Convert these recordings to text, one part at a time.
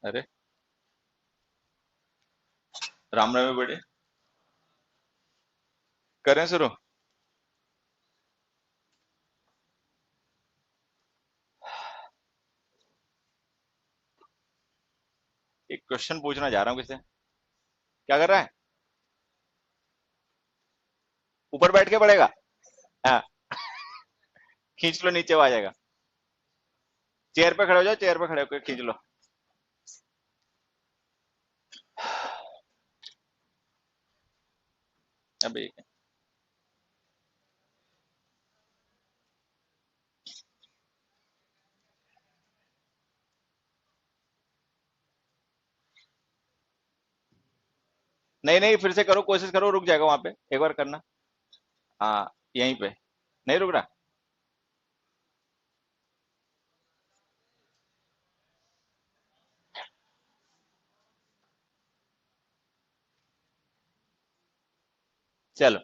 अरे, राम राम बड़े, करें शुरू। एक क्वेश्चन पूछना जा रहा हूँ किसे। क्या कर रहा है? ऊपर बैठ के पढ़ेगा? हाँ, खींच लो, नीचे वो आ जाएगा। चेयर पे खड़े हो जाओ, चेयर पे खड़े होकर खींच लो। अबे, नहीं नहीं, फिर से करो, कोशिश करो, रुक जाएगा वहां पे, एक बार करना। हाँ, यहीं पे। नहीं रुक रहा। चलो।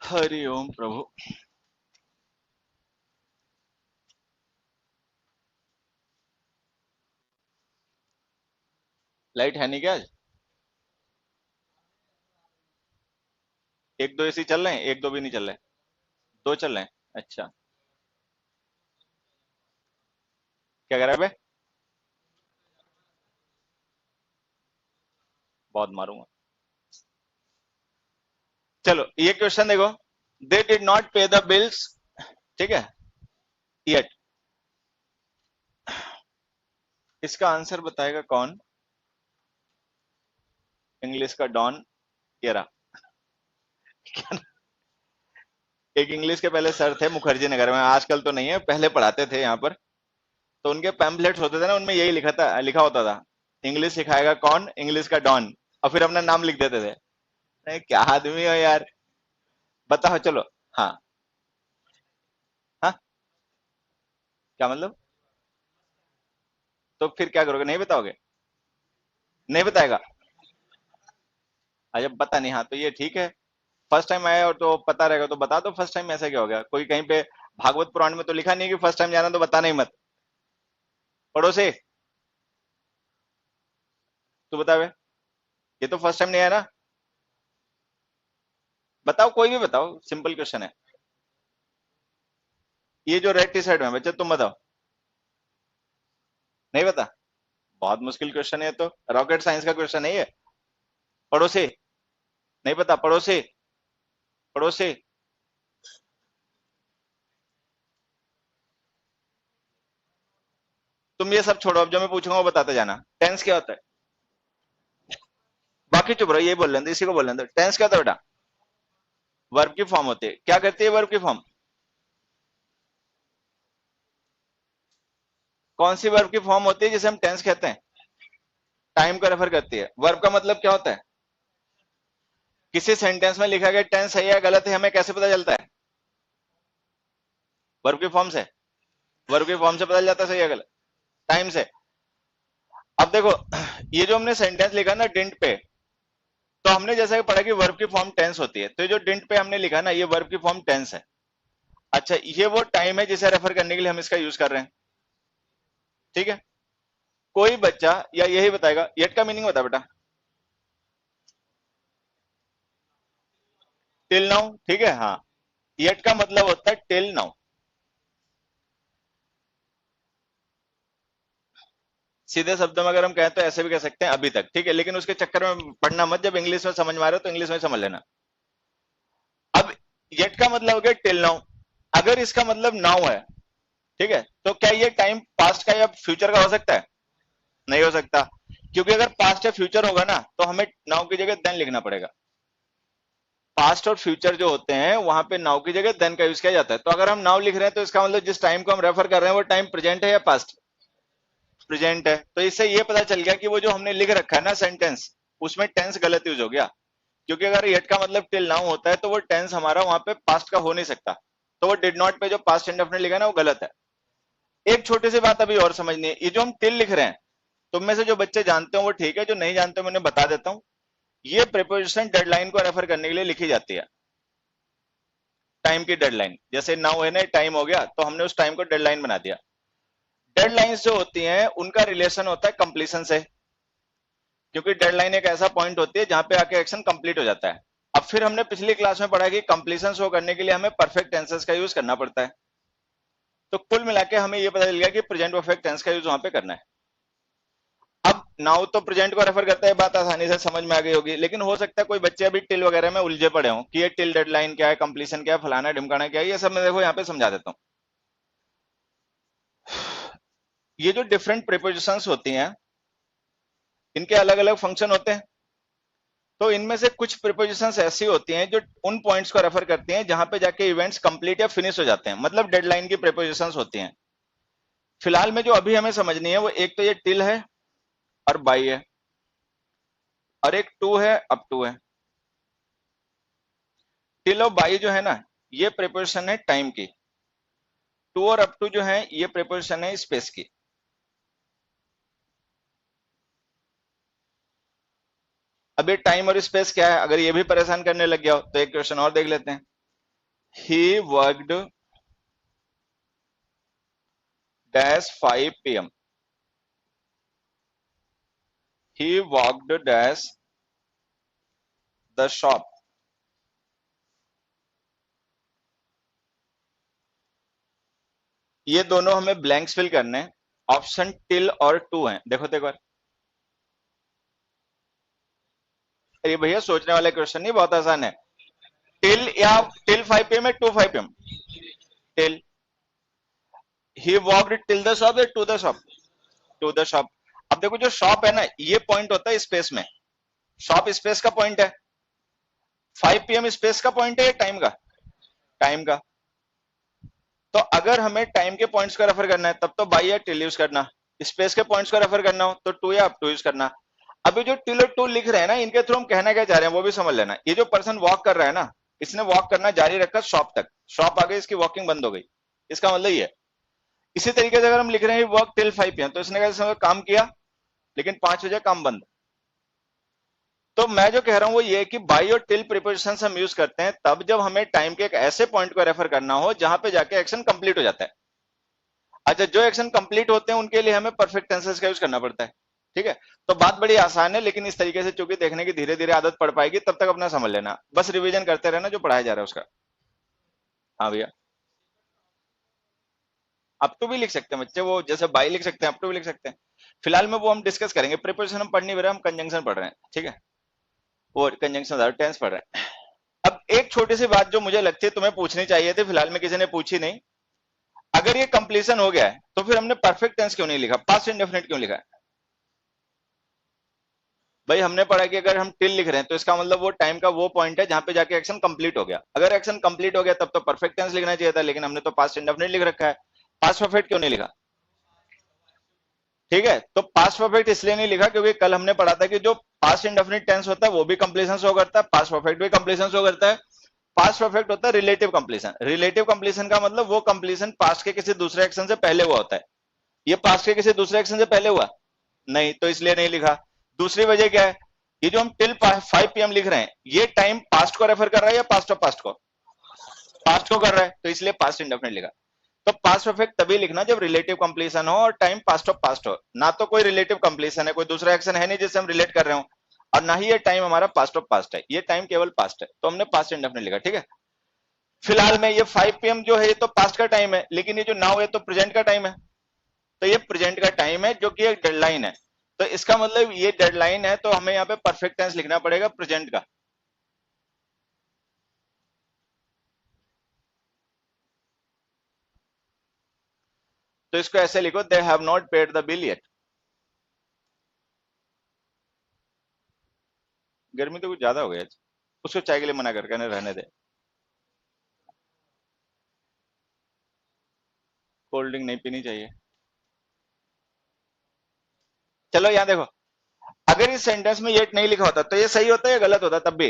हरि ओम प्रभु। लाइट है नहीं क्या आज? एक दो एसी चल रहे हैं, एक दो भी नहीं चल रहे? दो चल रहे हैं। अच्छा। क्या कर रहा है बे? बहुत मारूंगा। चलो, ये क्वेश्चन देखो। दे डिड नॉट पे द बिल्स, ठीक है, येट। इसका आंसर बताएगा कौन? इंग्लिश का डॉन, ये रहा। एक इंग्लिश के पहले सर थे मुखर्जी नगर में, आजकल तो नहीं है, पहले पढ़ाते थे यहाँ पर। तो उनके पैम्पलेट्स होते थे ना, उनमें यही लिखा था, लिखा होता था, इंग्लिश सिखाएगा कौन, इंग्लिश का डॉन। और फिर अपना नाम लिख देते थे। अरे क्या आदमी हो यार। बताओ चलो। हाँ। हाँ, क्या मतलब? तो फिर क्या करोगे, नहीं बताओगे? नहीं बताएगा? अच्छा, पता नहीं, हाँ तो ये ठीक है। फर्स्ट टाइम आया और तो पता रहेगा तो बता दो, फर्स्ट टाइम ऐसा क्या हो गया? कोई कहीं पे भागवत पुराण में तो लिखा नहीं है कि फर्स्ट टाइम जाना तो बताना ही मत। पढ़ो से। तू बतावे। ये तो फर्स्ट टाइम नहीं आया ना। बताओ, कोई भी बताओ, सिंपल क्वेश्चन है। ये जो रेड टी शर्ट में बच्चे, तुम बताओ। नहीं बता? बहुत मुश्किल क्वेश्चन है, तो रॉकेट साइंस का क्वेश्चन है ये। पढ़ो से। नहीं पता? पढ़ो से। पढ़ो से। तुम ये सब छोड़ो, अब जो मैं पूछूंगा वो बताते जाना। टेंस क्या होता है? बाकी चुप रहो, यही बोल लेते, इसी को बोल लेते। टेंस क्या होता है बेटा? वर्ब की फॉर्म होती है। क्या करती है वर्ब की फॉर्म? कौन सी वर्ब की फॉर्म होती है जिसे हम टेंस कहते हैं? टाइम को रेफर करती है। वर्ब का मतलब क्या होता है? किसी सेंटेंस में लिखा गया टेंस सही है गलत है, हमें कैसे पता चलता है? वर्ब की फॉर्म से। वर्ब की फॉर्म से पता चलता है सही है गलत। टाइम से। अब देखो, ये जो हमने सेंटेंस लिखा ना डिंट पे, तो हमने जैसा कि पढ़ा कि वर्ब की फॉर्म टेंस होती है, तो ये जो डिंट पे हमने लिखा ना, ये वर्ब की फॉर्म टेंस है। अच्छा, ये वो टाइम है जिसे रेफर करने के लिए हम इसका यूज कर रहे हैं। ठीक है। कोई बच्चा या यही बताएगा, येट का मीनिंग बता बेटा। टिल नाउ, ठीक है, हाँ। येट का मतलब होता है टिल नाउ। सीधे शब्दों में अगर हम कहें तो ऐसे भी कह सकते हैं अभी तक, ठीक है, लेकिन उसके चक्कर में पढ़ना मत, जब इंग्लिश में समझ में आ रहे हो तो इंग्लिश में समझ लेना। अब येट का मतलब हो गया टिल नाउ। अगर इसका मतलब नाउ है, ठीक है, तो क्या ये टाइम पास्ट का या फ्यूचर का हो सकता है? नहीं हो सकता। क्योंकि अगर पास्ट या फ्यूचर होगा ना, तो हमें नाउ की जगह देन लिखना पड़ेगा। पास्ट और फ्यूचर जो होते हैं वहां पे नाउ की जगह देन का यूज किया जाता है। तो अगर हम नाउ लिख रहे हैं तो इसका मतलब जिस टाइम को हम रेफर कर रहे हैं वो टाइम प्रेजेंट है या पास्ट? प्रेजेंट है। तो इससे ये पता चल गया कि वो जो हमने लिख रखा है ना सेंटेंस, उसमें टेंस गलत यूज हो गया। क्योंकि अगर येट का मतलब टिल नाउ होता है तो वो टेंस हमारा वहां पे पास्ट का हो नहीं सकता। तो वो डिड नॉट पे जो पास्ट इंडेफिनिट लिखा है ना वो गलत है। एक छोटी सी बात अभी और समझनी है, ये जो हम टिल लिख रहे हैं, तुम में से जो बच्चे जानते हो वो ठीक है, जो नहीं जानते मैं उन्हें बता देता हूं। ये प्रीपोजिशन डेडलाइन को रेफर करने के लिए लिखी जाती है, टाइम की डेडलाइन। जैसे नाउ है ना, टाइम हो गया तो हमने उस टाइम को डेडलाइन बना दिया। डेडलाइंस जो होती हैं उनका रिलेशन होता है कंप्लीशन से, क्योंकि डेडलाइन एक ऐसा पॉइंट होती है जहां पे आके एक्शन कंप्लीट हो जाता है। अब फिर हमने पिछली क्लास में पढ़ा कि कंप्लीशन शो करने के लिए हमें परफेक्ट टेंसेस का यूज करना पड़ता है। तो कुल मिला के हमें यह पता चल गया कि प्रेजेंट परफेक्ट टेंस का यूज वहां पे करना है। अब नाउ तो प्रेजेंट को रेफर करता है, बात आसानी से समझ में आ गई होगी, लेकिन हो सकता है कोई बच्चे अभी टिल वगैरह में उलझे पड़े हों कि ये टिल डेडलाइन क्या है, कंप्लीशन क्या है, फलाना ढिमकाना क्या है। ये सब मैं देखो यहाँ पे समझा देता हूँ। ये जो डिफरेंट प्रीपोजिशंस होती हैं इनके अलग अलग फंक्शन होते हैं। तो इनमें से कुछ प्रीपोजिशंस ऐसी होती हैं जो उन पॉइंट्स को रेफर करती हैं जहां पे जाके इवेंट्स कंप्लीट या फिनिश हो जाते हैं, मतलब डेडलाइन की प्रीपोजिशंस होती हैं। फिलहाल में जो अभी हमें समझनी है वो एक तो ये टिल है और बाई है, और एक टू है, अप टू है। टिल और बाई जो है ना ये प्रीपोजिशन है टाइम की, टू और अप टू जो है ये प्रीपोजिशन है स्पेस की। अब ये टाइम और स्पेस क्या है, अगर ये भी परेशान करने लग गया हो तो एक क्वेश्चन और देख लेते हैं। He worked dash 5 PM, he walked dash the shop। ये दोनों हमें ब्लैंक्स फिल करने हैं, ऑप्शन टिल और टू हैं। देखो तो एक बार, ये भैया सोचने वाले क्वेश्चन नहीं, बहुत आसान है। टिल या टिल 5 PM है, to 5 PM? Till. He walked till the shop या to the shop? To the shop. अब देखो जो शॉप है ना ये पॉइंट होता है स्पेस में, शॉप स्पेस का पॉइंट है। 5 PM स्पेस का पॉइंट है या टाइम का? टाइम का। तो अगर हमें टाइम के पॉइंट्स को रेफर करना है तब तो बाई या टिल यूज करना, स्पेस के पॉइंट्स को रेफर करना हो तो टू या अप टू यूज करना। अभी जो टिल और टू लिख रहे हैं ना इनके थ्रू हम कहना क्या चाह रहे हैं वो भी समझ लेना। ये जो पर्सन वॉक कर रहा है ना इसने वॉक करना जारी रखा शॉप तक, शॉप आ गई इसकी वॉकिंग बंद हो गई, इसका मतलब ये है। इसी तरीके से अगर हम लिख रहे हैं वर्क टिल 5 PM तो इसने कैसे काम किया लेकिन 5 बजे काम बंद। तो मैं जो कह रहा हूं वो ये कि बाई और टिल प्रीपोजिशन हम यूज करते हैं तब जब हमें टाइम के एक ऐसे पॉइंट को रेफर करना हो जहां पे जाके एक्शन कंप्लीट हो जाता है। अच्छा, जो एक्शन कंप्लीट होते हैं उनके लिए हमें परफेक्ट टेंसेस का यूज करना पड़ता है। ठीक है, तो बात बड़ी आसान है, लेकिन इस तरीके से चूंकि देखने की धीरे धीरे आदत पड़ पाएगी तब तक अपना समझ लेना, बस रिवीजन करते रहना जो पढ़ाया जा रहा है उसका। हाँ भैया, अप टू भी लिख सकते हैं बच्चे, वो जैसे बाई लिख सकते हैं अप टू भी लिख सकते हैं। फिलहाल में वो हम डिस्कस करेंगे, प्रीपोजिशन हम पढ़ नहीं रहे, हम कंजंक्शन पढ़ रहे हैं। ठीक है, वो कंजंक्शन टेंस पढ़ रहे हैं। अब एक छोटी सी बात जो मुझे लगती है तुम्हें पूछनी चाहिए थी, फिलहाल में किसी ने पूछी नहीं। अगर ये कंप्लीशन हो गया है तो फिर हमने परफेक्ट टेंस क्यों नहीं लिखा, पास्ट इंडेफिनिट क्यों लिखा है? भाई हमने पढ़ा कि अगर हम टिल लिख रहे हैं तो इसका मतलब वो टाइम का वो पॉइंट है जहां पे जाके एक्शन कंप्लीट हो गया। अगर एक्शन कंप्लीट हो गया तब तो परफेक्ट टेंस लिखना चाहिए था, लेकिन हमने तो पास्ट इंडेफिनिट लिख रखा है। पास्ट परफेक्ट क्यों नहीं लिखा? ठीक है, तो पास्ट परफेक्ट इसलिए नहीं लिखा क्योंकि कल हमने पढ़ा था कि जो पास्ट इंडेफिनिट टेंस होता है वो भी कंप्लीशन शो करता है, पास्ट परफेक्ट भी कंप्लीशन शो करता है। पास्ट परफेक्ट होता है रिलेटिव कंप्लीशन, रिलेटिव कंप्लीशन का मतलब वो कंप्लीशन पास्ट के किसी दूसरे एक्शन से पहले हुआ होता है। ये पास्ट के किसी दूसरे एक्शन से पहले हुआ नहीं, तो इसलिए नहीं लिखा। दूसरी वजह क्या है, ये जो हम टिल 5 PM लिख रहे हैं ये टाइम पास्ट को रेफर कर रहा है या पास्ट ऑफ पास्ट को? पास्ट को कर रहा है, तो इसलिए पास्ट इंडेफिनिट लिखा। तो पास्ट परफेक्ट तभी लिखना जब रिलेटिव कंप्लीशन हो और टाइम पास्ट ऑफ पास्ट हो। ना तो कोई रिलेटिव कंप्लीशन है, कोई दूसरा एक्शन है नहीं जिससे हम रिलेट कर रहे हो, और ना ही ये टाइम हमारा पास्ट ऑफ पास्ट है, ये टाइम केवल पास्ट है, तो हमने पास्ट इंडेफिनिट लिखा। ठीक है, फिलहाल में ये 5 PM जो है ये तो पास्ट का टाइम है, लेकिन ये जो नाउ है तो प्रेजेंट का टाइम है। तो ये प्रेजेंट का टाइम है जो कि एक डेडलाइन है, तो इसका मतलब ये डेडलाइन है तो हमें यहाँ पे परफेक्ट टेंस लिखना पड़ेगा प्रेजेंट का। तो इसको ऐसे लिखो, they have not paid the bill yet. गर्मी तो कुछ ज्यादा हो गया, उसको चाय के लिए मना करके रहने दे, कोल्ड ड्रिंक नहीं पीनी चाहिए। चलो यहाँ देखो, अगर इस सेंटेंस में येट नहीं लिखा होता तो ये सही होता या गलत होता? तब भी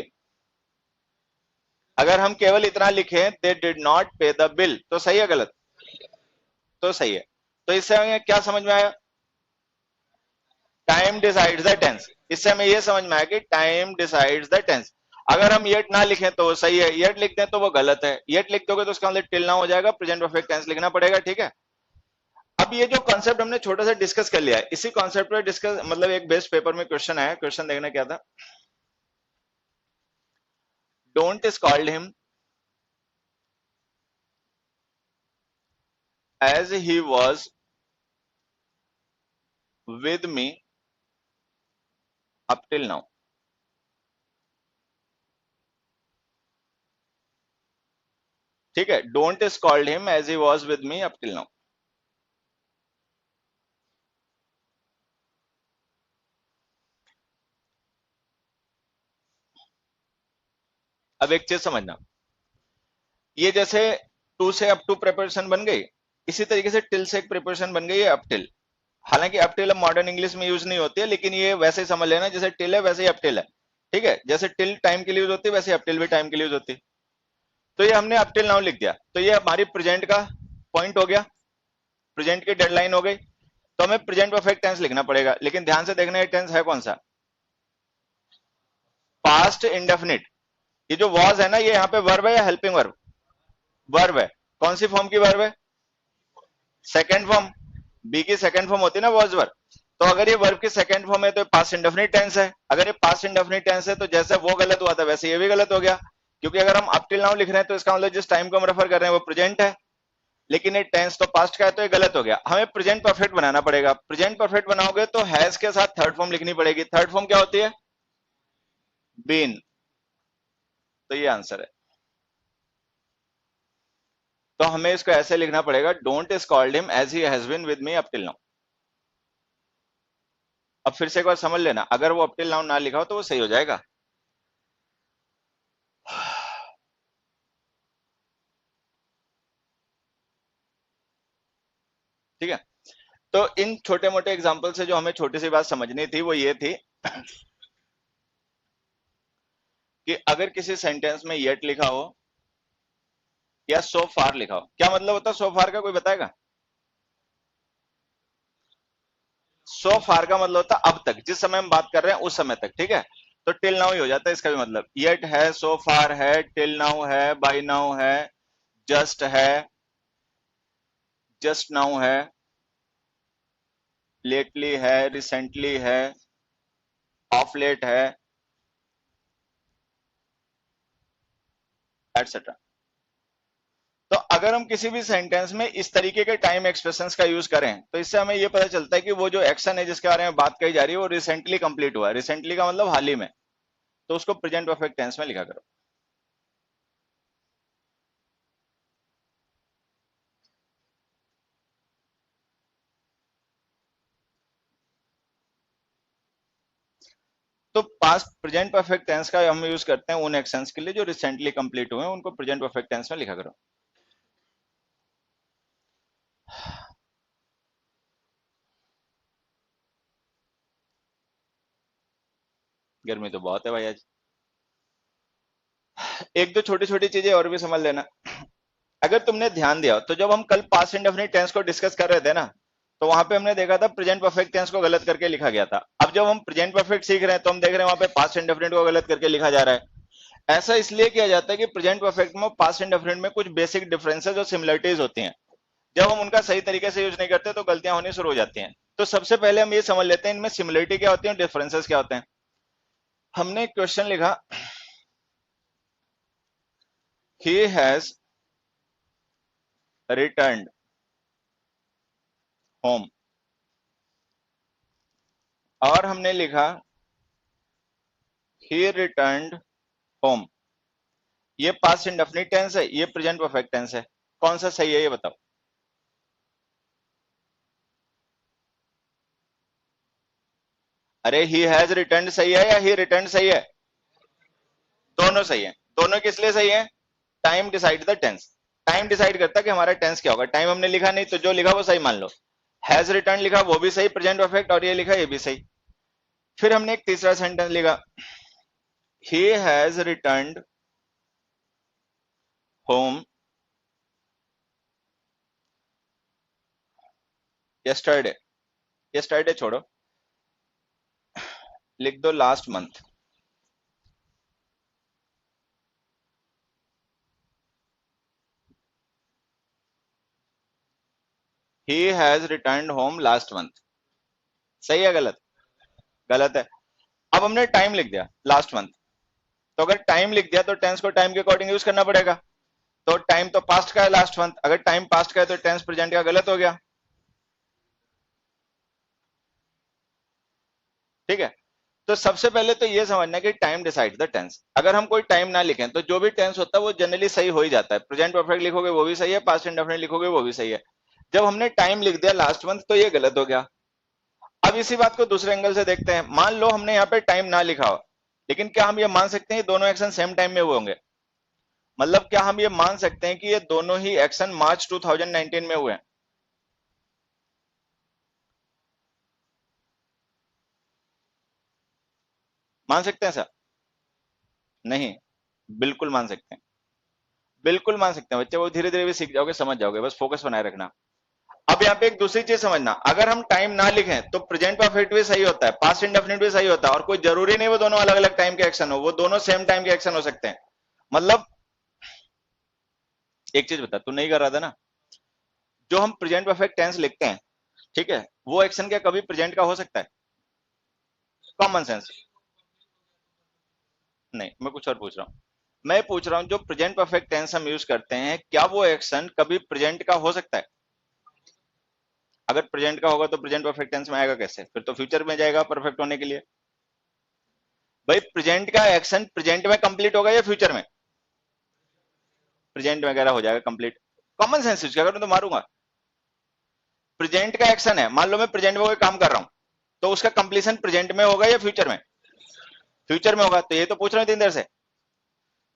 अगर हम केवल इतना लिखें दे डिड नॉट पे द बिल, तो सही है गलत? तो सही है। तो इससे हमें क्या समझ में आया? Time decides the tense. इससे हमें यह समझ में आया कि टाइम डिसाइड्स द टेंस। अगर हम येट ना लिखें तो वो सही है, येट लिखते हैं तो वो गलत है। येट लिख दोगे तो उसका मतलब टिल ना हो जाएगा, प्रेजेंट परफेक्ट टेंस लिखना पड़ेगा, ठीक है। अब ये जो कॉन्सेप्ट हमने छोटा सा डिस्कस कर लिया है, इसी कॉन्सेप्ट पर डिस्कस मतलब एक बेस्ट पेपर में क्वेश्चन आया, क्वेश्चन देखना क्या था। Don't is called him as he was with me up till now. ठीक है, don't is called him as he was with me up till now. अब एक चीज समझना, ये जैसे टू से अप टू प्रिपरेशन बन गई, इसी तरीके से टिल से एक प्रिपरेशन बन गई है अप टिल। हालांकि अप टिल अब मॉडर्न इंग्लिश में यूज नहीं होती है, लेकिन ये वैसे ही समझ लेना, जैसे टिल है वैसे ही अप टिल है। ठीक है, जैसे टिल टाइम के लिए यूज होती है वैसे अप टिल भी टाइम के लिए यूज होती है। तो ये हमने अप टिल नाउ लिख दिया, तो ये हमारी प्रेजेंट का पॉइंट हो गया, प्रेजेंट की डेडलाइन हो गई। तो हमें प्रेजेंट परफेक्ट टेंस लिखना पड़ेगा, लेकिन ध्यान से देखना ये टेंस है कौन सा? Past indefinite. ये जो वॉज है ना, ये यहाँ पे वर्ब है या हेल्पिंग वर्ब? वर्ब है। कौन सी फॉर्म की वर्ब है? Second form. बी की सेकेंड फॉर्म होती है ना वॉज वर्ब। तो अगर ये वर्ब की सेकेंड फॉर्म है तो पास्ट इंडेफिनिट टेंस है। अगर ये पास्ट इंडेफिनिट टेंस है तो जैसे वो गलत हुआ था वैसे ये भी गलत हो गया, क्योंकि अगर हम अप टिल नाउ लिख रहे हैं तो इसका मतलब जिस टाइम को हम रेफर कर रहे हैं वो प्रेजेंट है, लेकिन ये टेंस तो पास्ट का है, तो ये गलत हो गया। हमें प्रेजेंट परफेक्ट बनाना पड़ेगा। प्रेजेंट परफेक्ट बनाओगे तो हैज के साथ थर्ड फॉर्म लिखनी पड़ेगी। थर्ड फॉर्म क्या होती है? बीन। तो ये आंसर है। तो हमें इसको ऐसे लिखना पड़ेगा, don't is called him as he has been with me up till now. अब फिर से एक बार समझ लेना, अगर वो अप टिल नाउ ना लिखा हो तो वो सही हो जाएगा। ठीक है, तो इन छोटे मोटे एग्जाम्पल से जो हमें छोटी सी बात समझनी थी वो ये थी कि अगर किसी सेंटेंस में येट लिखा हो या सो फार लिखा हो, क्या मतलब होता है सो फार का, कोई बताएगा? सो फार का मतलब होता है अब तक, जिस समय हम बात कर रहे हैं उस समय तक। ठीक है, तो टिल नाउ ही हो जाता है इसका भी मतलब। येट है, सो फार है, टिल नाउ है, बाय नाउ है, जस्ट है, जस्ट नाउ है, लेटली है, रिसेंटली है, ऑफ लेट है, एटसेट्रा। तो अगर हम किसी भी सेंटेंस में इस तरीके के टाइम एक्सप्रेशंस का यूज करें तो इससे हमें यह पता चलता है कि वो जो एक्शन है जिसके बारे में बात कही जा रही है वो रिसेंटली कंप्लीट हुआ है। रिसेंटली का मतलब हाल ही में, तो उसको प्रेजेंट परफेक्ट टेंस में लिखा करो। तो पास्ट प्रेजेंट परफेक्ट टेंस का हम यूज करते हैं उन एक्शंस के लिए जो रिसेंटली कंप्लीट हुए हैं, उनको प्रेजेंट परफेक्ट टेंस में लिखा करो। गर्मी तो बहुत है भाई आज। एक दो छोटी छोटी चीजें और भी समझ लेना। अगर तुमने ध्यान दिया तो जब हम कल पास्ट इंडेफिनिट टेंस को डिस्कस कर रहे थे ना, तो वहां पे हमने देखा था प्रेजेंट परफेक्ट टेंस को गलत करके लिखा गया था। अब जब हम प्रेजेंट परफेक्ट सीख रहे हैं तो हम देख रहे हैं वहां पे पास्ट इंडेफिनिट को गलत करके लिखा जा रहा है। ऐसा इसलिए किया जाता है कि प्रेजेंट परफेक्ट में पास्ट इंडेफिनिट में कुछ बेसिक डिफरेंसेस और सिमिलरिटीज होती हैं। जब हम उनका सही तरीके से यूज नहीं करते तो गलतियां होनी शुरू हो जाती हैं। तो सबसे पहले हम ये समझ लेते हैं इनमें सिमिलरिटी क्या होती है और डिफरेंसेस क्या होते हैं। हमने एक क्वेश्चन लिखा, ही हैज रिटर्न्ड होम, और हमने लिखा ही रिटर्न्ड होम। ये पास्ट इंडेफिनिट टेंस है, ये प्रेजेंट परफेक्ट टेंस है, कौन सा सही है ये बताओ? अरे ही हैज रिटर्न्ड सही है या ही रिटर्न्ड सही है? दोनों सही है। दोनों किस लिए सही है? Time decide the tense. Time decide करता है कि हमारा टेंस क्या होगा। टाइम हमने लिखा नहीं तो जो लिखा वो सही मान लो। हैज रिटर्न लिखा वो भी सही, प्रेजेंट परफेक्ट, और ये लिखा ये भी सही। फिर हमने एक तीसरा सेंटेंस लिखा, he has returned home yesterday, yesterday छोड़ो, लिख दो last month. He has return home last month. सही है गलत? गलत है। अब हमने टाइम लिख दिया लास्ट मंथ, तो अगर टाइम लिख दिया तो टेंस को टाइम के अकॉर्डिंग यूज करना पड़ेगा। तो टाइम तो पास्ट का है लास्ट मंथ, अगर टाइम पास्ट का है तो टेंस प्रेजेंट का गलत हो गया। ठीक है, तो सबसे पहले तो ये समझना कि टाइम डिसाइड द टेंस। अगर हम कोई टाइम ना लिखें तो जो भी टेंस होता है वो जनरली सही हो ही जाता है। प्रेजेंट परफेक्ट लिखोगे वो भी सही है, पास्ट इंडेफिनिट लिखोगे वो भी सही है। जब हमने टाइम लिख दिया लास्ट मंथ तो ये गलत हो गया। अब इसी बात को दूसरे एंगल से देखते हैं। मान लो हमने यहाँ पे टाइम ना लिखा हो, लेकिन क्या हम ये मान सकते हैं दोनों एक्शन सेम टाइम में हुए होंगे? मतलब क्या हम ये मान सकते हैं कि ये दोनों ही एक्शन मार्च 2019 में हुए हैं? मान सकते हैं सर? नहीं, बिल्कुल मान सकते हैं, बिल्कुल मान सकते हैं बच्चे। वो धीरे धीरे भी सीख जाओगे, समझ जाओगे, बस फोकस बनाए रखना। अब यहाँ पे एक दूसरी चीज समझना, अगर हम टाइम ना लिखें तो प्रेजेंट परफेक्ट भी सही होता है, पास्ट इंडेफिनिट भी सही होता है, और कोई जरूरी नहीं वो दोनों अलग अलग टाइम के एक्शन हो, वो दोनों सेम टाइम के एक्शन हो सकते हैं। मतलब एक चीज बता, तू नहीं कर रहा था ना, जो हम प्रेजेंट परफेक्ट टेंस लिखते हैं, ठीक है, वो एक्शन क्या कभी प्रेजेंट का हो सकता है? Common sense. नहीं, मैं कुछ और पूछ रहा हूँ। मैं पूछ रहा हूँ जो प्रेजेंट परफेक्ट टेंस हम यूज करते हैं, क्या वो एक्शन कभी प्रेजेंट का हो सकता है? अगर प्रेजेंट का होगा तो प्रेजेंट परफेक्ट टेंस में आएगा कैसे? फिर तो फ्यूचर में जाएगा परफेक्ट होने के लिए। भाई प्रेजेंट का एक्शन प्रेजेंट में कंप्लीट होगा या फ्यूचर में? प्रेजेंट वगैरह हो जाएगा कंप्लीट। कॉमन सेंस यूज करूँ तो मारूंगा। प्रेजेंट का एक्शन है, मान लो मैं प्रेजेंट में कोई काम कर रहा हूं, तो उसका कंप्लीशन प्रेजेंट में होगा या फ्यूचर में? फ्यूचर में होगा, तो ये तो पूछ रहे हैं इतनी देर से।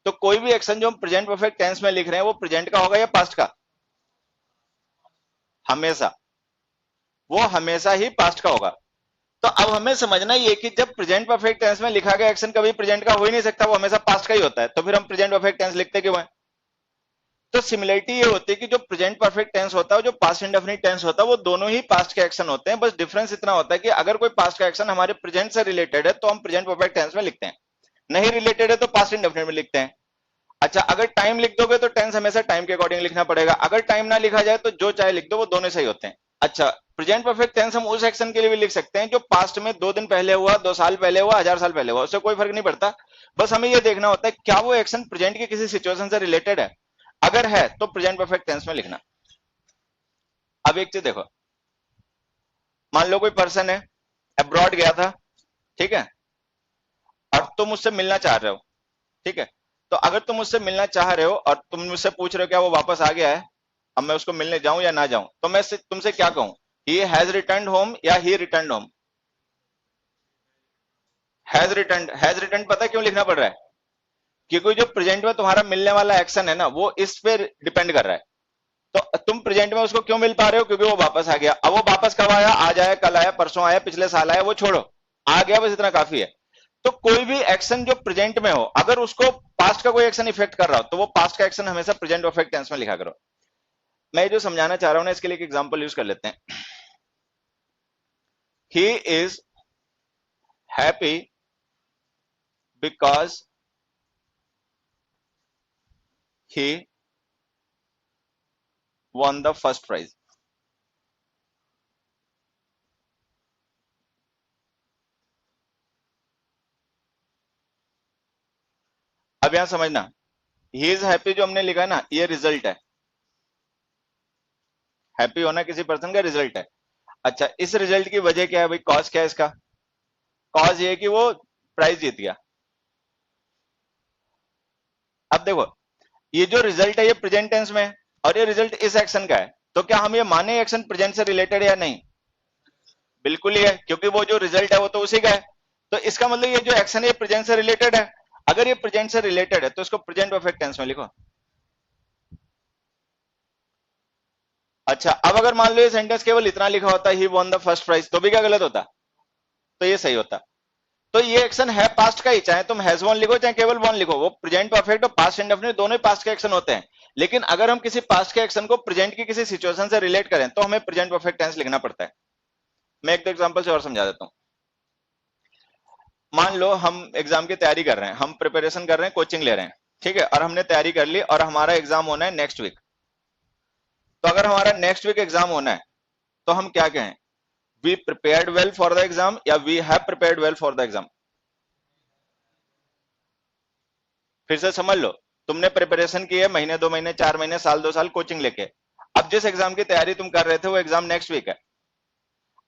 तो कोई भी एक्शन जो हम प्रेजेंट परफेक्ट टेंस में लिख रहे हैं वो प्रेजेंट का होगा या पास्ट का? हमेशा, वो हमेशा ही पास्ट का होगा। तो अब हमें समझना ये कि जब प्रेजेंट परफेक्ट टेंस में लिखा गया एक्शन कभी प्रेजेंट का हो ही नहीं सकता, वो हमेशा पास्ट का ही होता है, तो फिर हम प्रेजेंट परफेक्ट टेंस लिखते क्यों हैं? तो सिमिलरिटी ये होती है कि जो प्रेजेंट परफेक्ट टेंस होता है, जो पास्ट इंडेफिनिट टेंस होता है, वो दोनों ही पास्ट के एक्शन होते हैं। बस डिफरेंस इतना होता है कि अगर कोई पास्ट का एक्शन हमारे प्रेजेंट से रिलेटेड है तो हम प्रेजेंट परफेक्ट टेंस में लिखते हैं, नहीं रिलेटेड है तो पास्ट इंडेफिनिट में लिखते हैं। अच्छा, अगर टाइम लिख दोगे तो टेंस हमेशा टाइम के अकॉर्डिंग लिखना पड़ेगा, अगर टाइम ना लिखा जाए तो जो चाहे लिख दो, वो दोनों सही होते हैं। अच्छा, प्रेजेंट परफेक्ट टेंस हम उस एक्शन के लिए भी लिख सकते हैं जो पास्ट में 2 दिन पहले हुआ, 2 साल पहले हुआ, 1000 साल पहले हुआ, उससे कोई फर्क नहीं पड़ता। बस हमें यह देखना होता है क्या वो एक्शन प्रेजेंट की किसी सिचुएशन से रिलेटेड है। अगर है तो प्रेजेंट परफेक्ट टेंस में लिखना। अब एक चीज देखो, मान लो कोई पर्सन है, अब्रॉड गया था, ठीक है, और तुम मुझसे मिलना चाह रहे हो, ठीक है, तो अगर तुम मुझसे मिलना चाह रहे हो और तुम मुझसे पूछ रहे हो क्या वो वापस आ गया है, अब मैं उसको मिलने जाऊं या ना जाऊं, तो मैं तुमसे क्या कहूं? ही हैज रिटर्न होम या ही रिटर्न होम? हैज रिटर्न पता है क्यों लिखना पड़ रहा है? क्योंकि जो प्रेजेंट में तुम्हारा मिलने वाला एक्शन है ना, वो इस पे डिपेंड कर रहा है। तो तुम प्रेजेंट में उसको क्यों मिल पा रहे हो? क्योंकि वो वापस आ गया। अब वो वापस कब आया? आज आया, कल आया, परसों आया, पिछले साल आया, वो छोड़ो, आ गया, बस इतना काफी है। तो कोई भी एक्शन जो प्रेजेंट में हो, अगर उसको पास्ट का कोई एक्शन इफेक्ट कर रहा हो, तो वो पास्ट का एक्शन हमेशा प्रेजेंट परफेक्ट टेंस में लिखा करो। मैं जो समझाना चाह रहा हूं ना, इसके लिए एक एग्जांपल यूज कर लेते हैं। He is happy because he won the first prize। अब यहां समझना, ही इज हैप्पी जो हमने लिखा है ना, ये रिजल्ट है। हैप्पी होना किसी पर्सन का रिजल्ट है। अच्छा, इस रिजल्ट की वजह क्या है भाई? कॉज क्या है इसका? कॉज ये है कि वो प्राइज जीत गया। अब देखो, ये जो रिजल्ट है ये प्रेजेंट टेंस में है और ये रिजल्ट इस एक्शन का है, तो क्या हम ये माने एक्शन प्रेजेंट से रिलेटेड है या नहीं? बिल्कुल ही है, क्योंकि वो जो रिजल्ट है वो तो उसी का है। तो इसका मतलब ये जो एक्शन है ये प्रेजेंट से रिलेटेड है। अगर ये प्रेजेंट से रिलेटेड है तो इसको प्रेजेंट परफेक्ट टेंस में लिखो। अच्छा, अब अगर मान लो ये सेंटेंस केवल इतना लिखा होता he won the first prize, तो भी क्या गलत होता? तो ये सही होता। तो ये एक्शन है पास्ट का ही, चाहे तुम हैज वॉन लिखो चाहे केवल वॉन लिखो, वो प्रेजेंट परफेक्ट और पास्ट इंडेफिनिट दोनों ही पास्ट के एक्शन होते हैं। लेकिन अगर हम किसी पास्ट के एक्शन को प्रेजेंट की किसी सिचुएशन से रिलेट करें तो हमें प्रेजेंट परफेक्ट टेंस लिखना पड़ता है। मैं एक दो एग्जांपल से और समझा देता हूं। मान लो हम एग्जाम की तैयारी कर रहे हैं, हम प्रिपरेशन कर रहे हैं, कोचिंग ले रहे हैं, ठीक है, और हमने तैयारी कर ली और हमारा एग्जाम होना है नेक्स्ट वीक। तो अगर हमारा नेक्स्ट वीक एग्जाम होना है तो हम क्या कहें, we prepared well for the exam या we have prepared well for the exam. फिर से समझ लो, तुमने प्रिपरेशन की है महीने, 2 महीने, 4 महीने, साल, 2 साल कोचिंग लेके, अब जिस एग्जाम की तैयारी तुम कर रहे थे वो एग्जाम नेक्स्ट वीक है।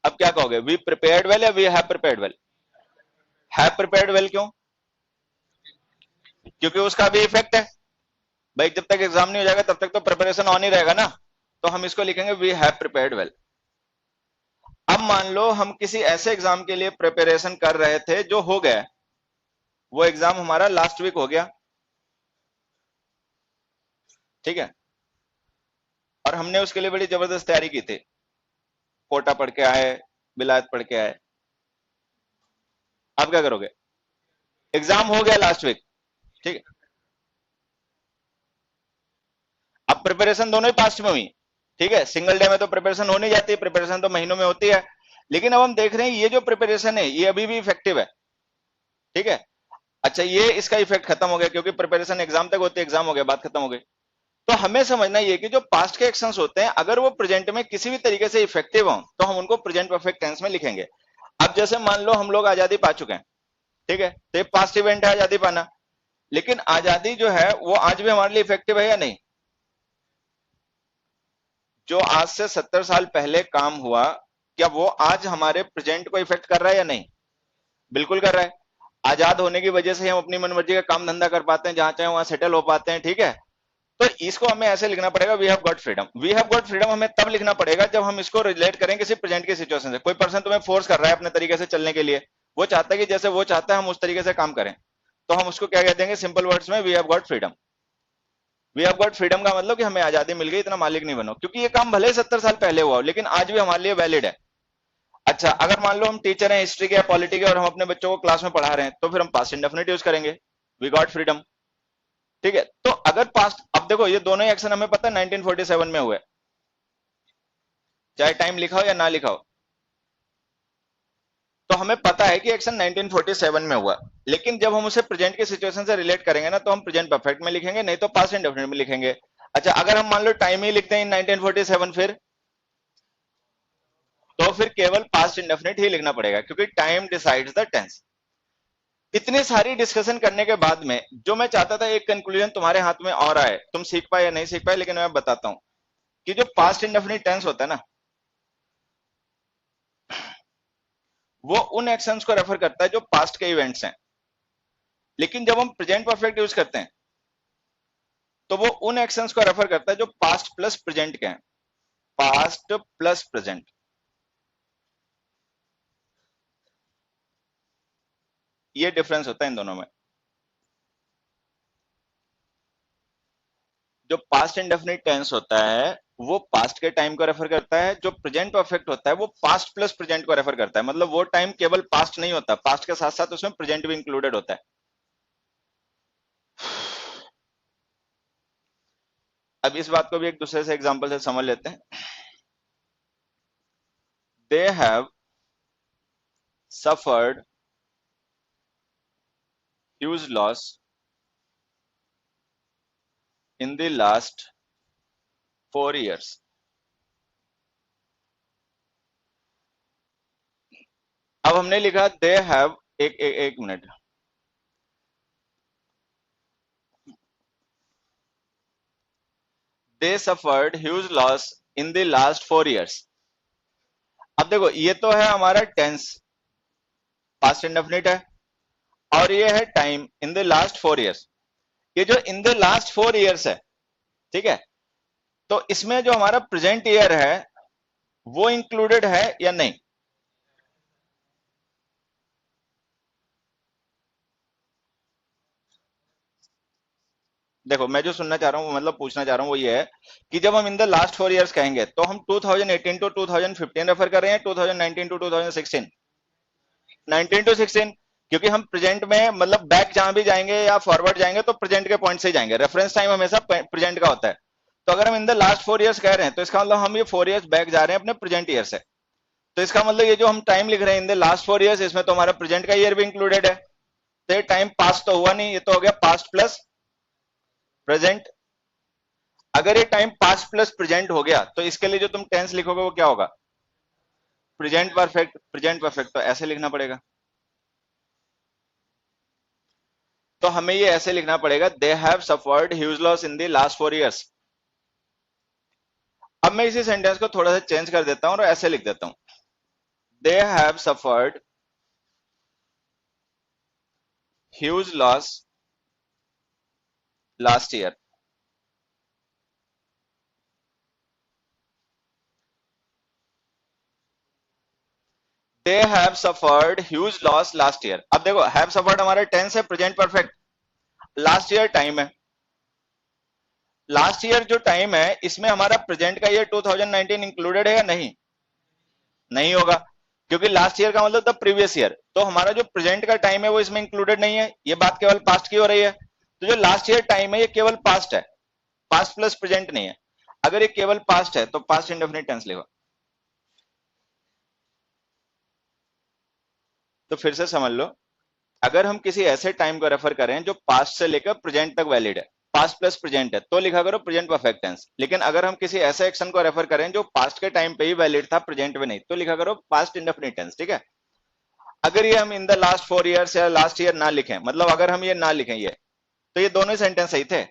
अब क्या कहोगे, वी प्रिपेयर्ड वेल या we have prepared well? Have prepared well क्यों? क्योंकि उसका भी इफेक्ट है भाई, जब तक एग्जाम नहीं हो जाएगा तब तक तो प्रिपरेशन ऑन ही रहेगा ना। तो हम इसको लिखेंगे वी हैव प्रिपेयर्ड वेल। अब मान लो हम किसी ऐसे एग्जाम के लिए प्रिपरेशन कर रहे थे जो हो गया, वो एग्जाम हमारा लास्ट वीक हो गया, ठीक है, और हमने उसके लिए बड़ी जबरदस्त तैयारी की थी, कोटा पढ़ के आए, बिलायत पढ़ के आए। अब क्या करोगे, एग्जाम हो गया लास्ट वीक, ठीक है, अब प्रिपरेशन दोनों ही पास्ट में हुई, ठीक है, सिंगल डे में तो प्रिपरेशन हो नहीं जाती, प्रिपरेशन तो महीनों में होती है, लेकिन अब हम देख रहे हैं ये जो प्रिपरेशन है ये अभी भी इफेक्टिव है, ठीक है। अच्छा, ये इसका इफेक्ट खत्म हो गया क्योंकि प्रिपरेशन एग्जाम तक होती है, एग्जाम हो गया, बात खत्म हो गई। तो हमें समझना ये कि जो पास्ट के एक्शंस होते हैं अगर वो प्रेजेंट में किसी भी तरीके से इफेक्टिव हो तो हम उनको प्रेजेंट परफेक्ट टेंस में लिखेंगे। अब जैसे मान लो हम लोग आजादी पा चुके हैं, ठीक है, तो ये पास्ट इवेंट है आजादी पाना, लेकिन आजादी जो है वो आज भी हमारे लिए इफेक्टिव है या नहीं? जो आज से 70 साल पहले काम हुआ, क्या वो आज हमारे प्रेजेंट को इफेक्ट कर रहा है या नहीं? बिल्कुल कर रहा है। आजाद होने की वजह से हम अपनी मनमर्जी का काम धंधा कर पाते हैं, जहां चाहे वहां सेटल हो पाते हैं, ठीक है। तो इसको हमें ऐसे लिखना पड़ेगा, we have got freedom. We have got freedom हमें तब लिखना पड़ेगा जब हम इसको रिलेट करें किसी प्रेजेंट की सिचुएशन से। कोई पर्सन तुम्हें फोर्स कर रहा है अपने तरीके से चलने के लिए, वो चाहता है कि जैसे वो चाहता है हम उस तरीके से काम करें, तो हम उसको क्या कह देंगे सिंपल वर्ड्स में, we have got freedom. We have got freedom का मतलब कि हमें आजादी मिल गई, इतना मालिक नहीं बनो, क्योंकि ये काम भले ही 70 साल पहले हुआ हो लेकिन आज भी हमारे लिए वैलिड है। अच्छा, अगर मान लो हम टीचर हैं हिस्ट्री के या पॉलिटी के और हम अपने बच्चों को क्लास में पढ़ा रहे हैं तो फिर हम पास्ट इंडेफिनिट यूज करेंगे, वी गॉट फ्रीडम, ठीक है। तो अगर पास्ट, अब देखो ये दोनों ही एक्शन हमें पता है 1947 में हुए, चाहे टाइम लिखा हो या ना लिखा हो, तो हमें पता है कि एक्शन 1947 में हुआ, लेकिन जब हम उसे प्रेजेंट के सिचुएशन से रिलेट करेंगे ना तो हम प्रेजेंट परफेक्ट में लिखेंगे, नहीं तो पास्ट इंडेफिनिट में लिखेंगे। अच्छा, अगर हम मान लो टाइम ही लिखते हैं 1947, फिर केवल पास्ट इंडेफिनिट ही लिखना पड़ेगा क्योंकि टाइम डिसाइड्स द टेंस। इतनी सारी डिस्कशन करने के बाद में जो मैं चाहता था एक कंक्लूजन तुम्हारे हाथ में और आए, तुम सीख पाए या नहीं सीख पाए, लेकिन मैं बताता हूं कि जो पास्ट इंडेफिनिट टेंस होता है ना, वो उन एक्शंस को रेफर करता है जो पास्ट के इवेंट्स हैं, लेकिन जब हम प्रेजेंट परफेक्ट यूज करते हैं तो वो उन एक्शंस को रेफर करता है जो पास्ट प्लस प्रेजेंट के हैं, पास्ट प्लस प्रेजेंट। ये डिफरेंस होता है इन दोनों में। जो पास्ट इंडेफिनिट टेंस होता है वो पास्ट के टाइम को रेफर करता है, जो प्रेजेंट परफेक्ट होता है वो पास्ट प्लस प्रेजेंट को रेफर करता है, मतलब वो टाइम केवल पास्ट नहीं होता, पास्ट के साथ साथ उसमें प्रेजेंट भी इंक्लूडेड होता है। अब इस बात को भी एक दूसरे से एग्जांपल से समझ लेते हैं। They have suffered huge loss in the last 4 years। अब हमने लिखा दे हैव, एक minute, they suffered huge loss in the last 4 years। अब देखो ये तो है हमारा टेंस, पास्ट इंडेफिनिट है, और ये है time in the last 4 years। ये जो इन द लास्ट 4 years है, ठीक है, तो इसमें जो हमारा प्रेजेंट ईयर है वो इंक्लूडेड है या नहीं? देखो मैं जो सुनना चाह रहा हूं, मतलब पूछना चाह रहा हूं वो ये है कि जब हम इन द लास्ट 4 years कहेंगे तो हम 2018 टू 2015 रेफर कर रहे हैं, 2019 टू 2016? 19 टू 16। क्योंकि हम प्रेजेंट में मतलब बैक जहां भी जाएंगे या फॉरवर्ड जाएंगे तो प्रेजेंट के पॉइंट से ही जाएंगे, रेफरेंस टाइम हमेशा प्रेजेंट का होता है। तो अगर हम इन द लास्ट 4 इयर्स कह रहे हैं तो इसका मतलब हम ये 4 इयर्स बैक जा रहे हैं अपने प्रेजेंट ईयर से। तो इसका मतलब ये जो हम टाइम लिख रहे हैं इन द लास्ट 4 इयर्स, इसमें तो हमारा प्रेजेंट का ईयर भी इंक्लूडेड है। तो ये टाइम पास तो हुआ नहीं, ये तो हो गया पास्ट प्लस प्रेजेंट। अगर ये टाइम पास्ट प्लस प्रेजेंट हो गया तो इसके लिए जो तुम टेंस लिखोगे वो क्या होगा? Present perfect. प्रेजेंट परफेक्ट तो ऐसे लिखना पड़ेगा। तो हमें ये ऐसे लिखना पड़ेगा, they have suffered huge loss in the last 4 years. अब मैं इसी सेंटेंस को थोड़ा सा चेंज कर देता हूं और ऐसे लिख देता हूं, they have suffered huge loss last year. They have suffered huge loss last year. अब देखो हैव सफर्ड हमारा टेंस है, present perfect, last year time है। लास्ट ईयर जो टाइम है इसमें हमारा प्रेजेंट का ईयर 2019 इंक्लूडेड है या नहीं? नहीं होगा, क्योंकि लास्ट ईयर का मतलब द प्रीवियस ईयर। तो हमारा जो प्रेजेंट का टाइम है वो इसमें इंक्लूडेड नहीं है, ये बात केवल पास्ट की हो रही है। तो जो लास्ट ईयर टाइम है ये केवल पास्ट है, पास्ट प्लस प्रेजेंट नहीं है। अगर ये केवल पास्ट है तो पास्ट इंडेफिनिट टेंस लेगा। तो फिर से समझ लो, अगर हम किसी ऐसे टाइम को रेफर करें जो पास्ट से लेकर प्रेजेंट तक वैलिड है, पास्ट प्लस प्रेजेंट है, तो लिखा करो प्रेजेंट परफेक्ट टेंस। लेकिन अगर हम किसी ऐसे एक्शन को रेफर करें जो पास्ट के टाइम पे ही वैलिड था, प्रेजेंट में नहीं, तो लिखा करो पास्ट इंडेफिनिट टेंस। ठीक है। अगर ये हम इन द लास्ट 4 इयर्स या लास्ट ईयर ना लिखें, मतलब अगर हम ये ना लिखें ये, तो ये दोनों सेंटेंस सही थे।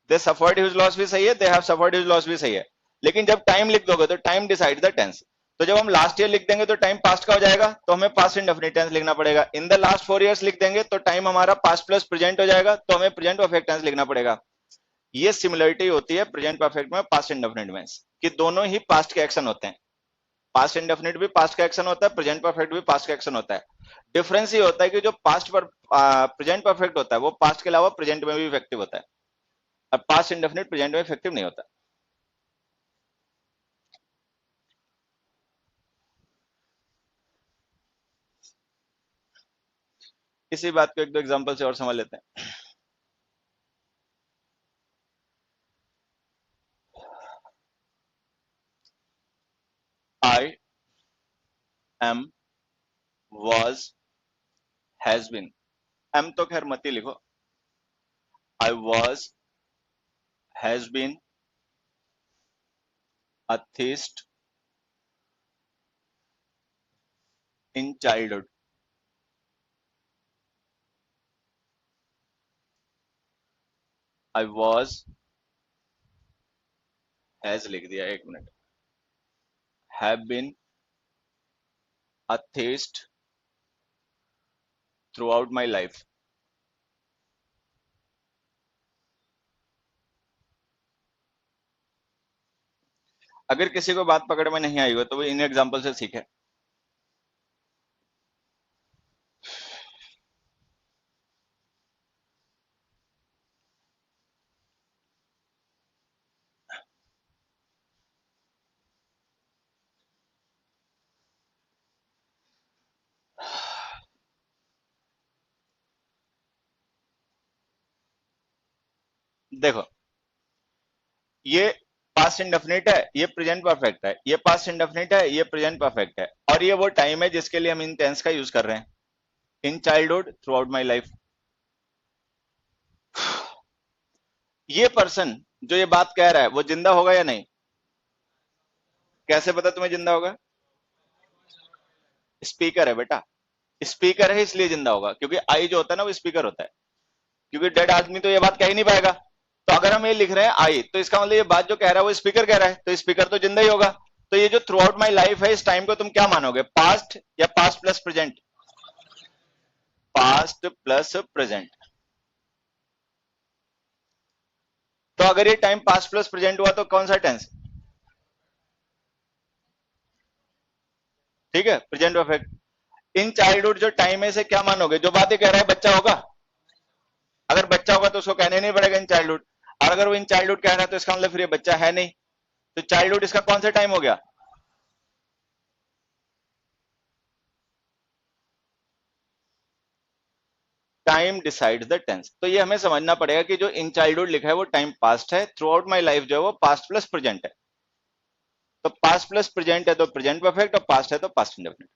दे सफर्ड ह्यूज लॉस भी सही है, they have suffered huge loss भी सही है। लेकिन जब टाइम लिख दोगे तो टाइम डिसाइड द टेंस। तो जब हम लास्ट ईयर लिख देंगे तो टाइम पास्ट का हो जाएगा, तो हमें पास्ट इंडेफिनिट टेंस लिखना पड़ेगा। इन द लास्ट 4 इयर्स लिख देंगे तो टाइम हमारा पास्ट प्लस प्रेजेंट हो जाएगा, तो हमें प्रेजेंट परफेक्ट टेंस लिखना पड़ेगा। ये सिमिलरिटी होती है प्रेजेंट परफेक्ट में पास्ट इंडेफिनिट में, कि दोनों ही पास्ट के एक्शन होते हैं। पास्ट इंडेफिनिट भी पास्ट का एक्शन होता है, प्रेजेंट परफेक्ट भी पास्ट का एक्शन होता है। डिफरेंस ये होता है कि जो पास्ट पर प्रेजेंट परफेक्ट होता है वो पास्ट के अलावा प्रेजेंट में भी इफेक्टिव होता है, अब पास्ट इंडेफिनिट प्रेजेंट में इफेक्टिव नहीं होता। इसी बात को एक दो एग्जांपल से और समझ लेते हैं। I am, was, has been. Am तो खैर मत ही लिखो। I was, has been a theist in childhood. I was, has लिख दिया, एक minute, have been a theist throughout my life. अगर किसी को बात पकड़ में नहीं आई हो तो वो इन एग्जांपल से सीखे। देखो, ये पास्ट इंडेफिनिट है, ये प्रेजेंट परफेक्ट है, ये पास्ट इंडेफिनिट है, ये प्रेजेंट परफेक्ट है, और ये वो टाइम है जिसके लिए हम इन टेंस का यूज कर रहे हैं, in childhood through out my life. ये पर्सन जो ये बात कह रहा है वो जिंदा होगा या नहीं? कैसे पता तुम्हें जिंदा होगा? स्पीकर है बेटा, स्पीकर है इसलिए जिंदा होगा, क्योंकि आई जो होता है ना वो स्पीकर होता है, क्योंकि डेड आदमी तो ये बात कह ही नहीं पाएगा। तो अगर हम ये लिख रहे हैं आई, तो इसका मतलब ये बात जो कह रहा है वो स्पीकर कह रहा है, तो स्पीकर तो जिंदा ही होगा। तो ये जो थ्रू आउट माई लाइफ है, इस टाइम को तुम क्या मानोगे, पास्ट या past plus present? Past plus present. तो अगर ये टाइम पास्ट प्लस प्रेजेंट हुआ तो कौन सा टेंस? ठीक है, प्रेजेंट परफेक्ट। इन चाइल्डहुड जो टाइम है इसे क्या मानोगे, जो बात ये कह रहा है बच्चा होगा? अगर बच्चा होगा तो उसको कहने नहीं पड़ेगा इन चाइल्डहुड, और अगर वो इन चाइल्डहुड कह रहा है तो इसका मतलब फिर ये बच्चा है नहीं। तो चाइल्डहुड इसका कौन सा टाइम हो गया? Time decides the tense. तो ये हमें समझना पड़ेगा कि जो इन चाइल्डहुड लिखा है वो टाइम पास्ट है, थ्रू आउट माई लाइफ जो है वो पास्ट प्लस प्रेजेंट है। तो पास्ट प्लस प्रेजेंट है तो प्रेजेंट परफेक्ट, और पास्ट है तो पास्ट इंडेफिनिट।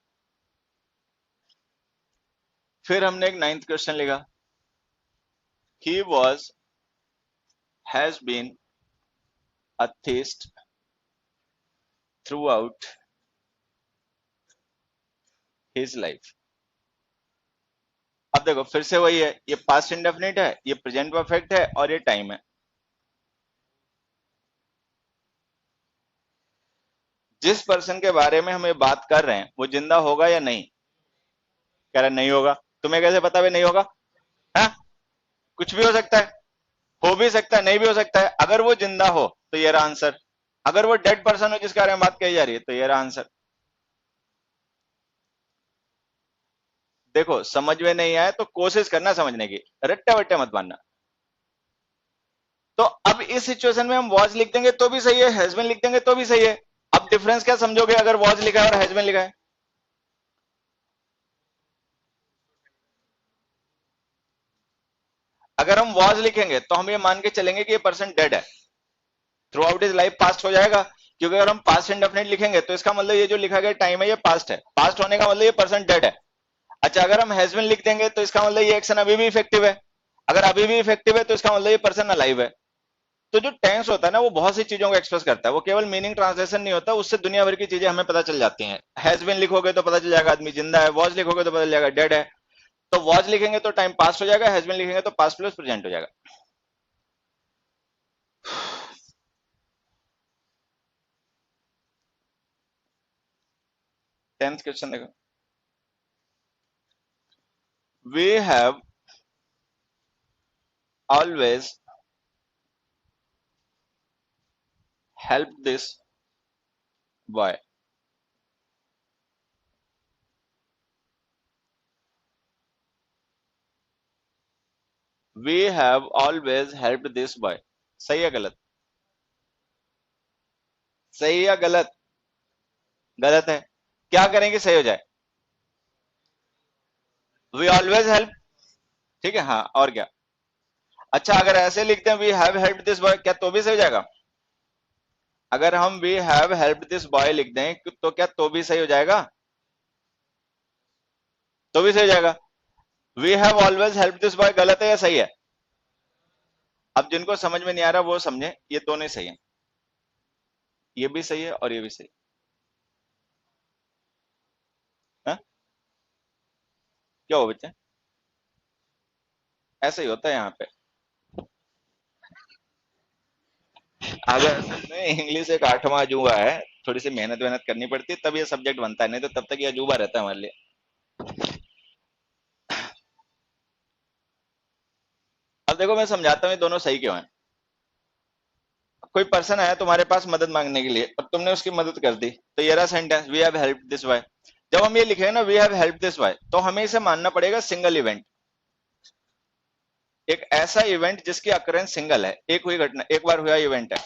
फिर हमने एक नाइन्थ क्वेश्चन लिखा, he was has been a theist throughout his life. अब देखो फिर से वही है, ये पास्ट इंडेफिनिट है, ये प्रेजेंट परफेक्ट है, और ये टाइम है। जिस पर्सन के बारे में हम ये बात कर रहे हैं वो जिंदा होगा या नहीं? कह रहा नहीं होगा। तुम्हें कैसे पता भी नहीं होगा? है? कुछ भी हो सकता है, हो भी सकता है, नहीं भी हो सकता है। अगर वो जिंदा हो तो ये रहा आंसर, अगर वो डेड पर्सन हो जिसके बारे में बात कही जा रही है तो ये रहा आंसर। देखो समझ में नहीं आए तो कोशिश करना समझने की, रट्टे वट्टे मत मानना। तो अब इस सिचुएशन में हम वॉज लिख देंगे तो भी सही है, हैजबीन लिख देंगे तो भी सही है। अब डिफरेंस क्या समझोगे अगर वॉज लिखा है और हैजबीन लिखा है? अगर हम वॉज लिखेंगे तो हम ये मान के चलेंगे कि ये पर्सन डेड है, through out is life past हो जाएगा। क्योंकि अगर हम पास्ट इंडेफिनिट लिखेंगे तो इसका मतलब ये जो लिखा गया टाइम है ये पास्ट है, पास्ट होने का मतलब ये पर्सन डेड है। अच्छा, अगर हम हैज बीन लिख देंगे तो इसका मतलब ये एक्शन अभी भी इफेक्टिव है, अगर अभी भी इफेक्टिव है तो इसका मतलब ये पर्सन अलाइव है। तो जो टेंस होता है ना वो बहुत सी चीजों को एक्सप्रेस करता है, वो केवल मीनिंग ट्रांसलेशन नहीं होता, उससे दुनिया भर की चीजें हमें पता चल जाती हैं। हैज बीन लिखोगे तो पता चल जाएगा आदमी जिंदा है, वॉज लिखोगे तो पता चल जाएगा डेड है। तो वॉज लिखेंगे तो टाइम पास्ट हो जाएगा, हैज बीन लिखेंगे तो पास्ट प्लस प्रेजेंट हो जाएगा। 10th क्वेश्चन देखो, we have always help this boy. We have always help this boy, सही है गलत? सही या गलत? गलत है। क्या करेंगे सही हो जाए? वी ऑलवेज हेल्प, ठीक है हाँ, और क्या? अच्छा, अगर ऐसे लिखते हैं we have help this boy, क्या तो भी सही हो जाएगा? अगर हम we have help this boy लिख दें तो क्या तो भी सही हो जाएगा? तो भी सही हो जाएगा। We have always help this boy गलत है या सही है? अब जिनको समझ में नहीं आ रहा वो समझे, ये दोनों ही सही है, ये भी सही है और ये भी सही है। हाँ? क्या हो बच्चे, ऐसा ही होता है यहाँ पे। अगर असल में इंग्लिश एक आठवां अजूबा है, थोड़ी सी मेहनत वेहनत करनी पड़ती है तब ये सब्जेक्ट बनता है, नहीं तो तब तक ये अजूबा रहता है हमारे लिए। अब देखो मैं समझाता हूँ ये दोनों सही क्यों है। कोई पर्सन आया तुम्हारे पास मदद मांगने के लिए और तुमने उसकी मदद कर दी, तो ये रहा sentence we have help this boy. जब हम ये लिखेंगे ना we have help this boy, तो हमें इसे मानना पड़ेगा सिंगल इवेंट, एक ऐसा इवेंट जिसकी अकरेंस सिंगल है, एक हुई घटना, एक बार हुआ इवेंट है।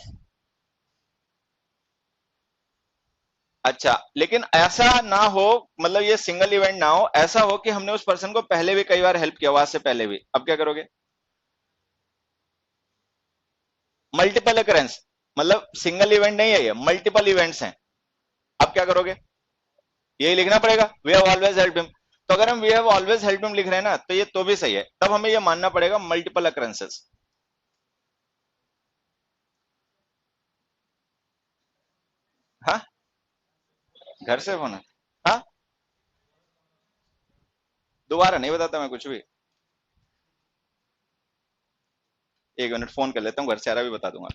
अच्छा, लेकिन ऐसा ना हो, मतलब ये सिंगल इवेंट ना हो, ऐसा हो कि हमने उस पर्सन को पहले भी कई बार हेल्प किया, आज से पहले भी। अब क्या करोगे? मल्टीपल अकरेंस, मतलब सिंगल इवेंट नहीं है, ये मल्टीपल इवेंट्स हैं। अब क्या करोगे? यही लिखना पड़ेगा we have always help him. तो अगर हम we have always help him लिख रहे हैं ना तो ये तो भी सही है, तब हमें ये मानना पड़ेगा मल्टीपल अकरेंसेस। हाँ, घर से होना। हाँ, दोबारा नहीं बताता मैं कुछ भी। एक मिनट फोन कर लेता हूँ, घर से आ रहा भी बता दूंगा।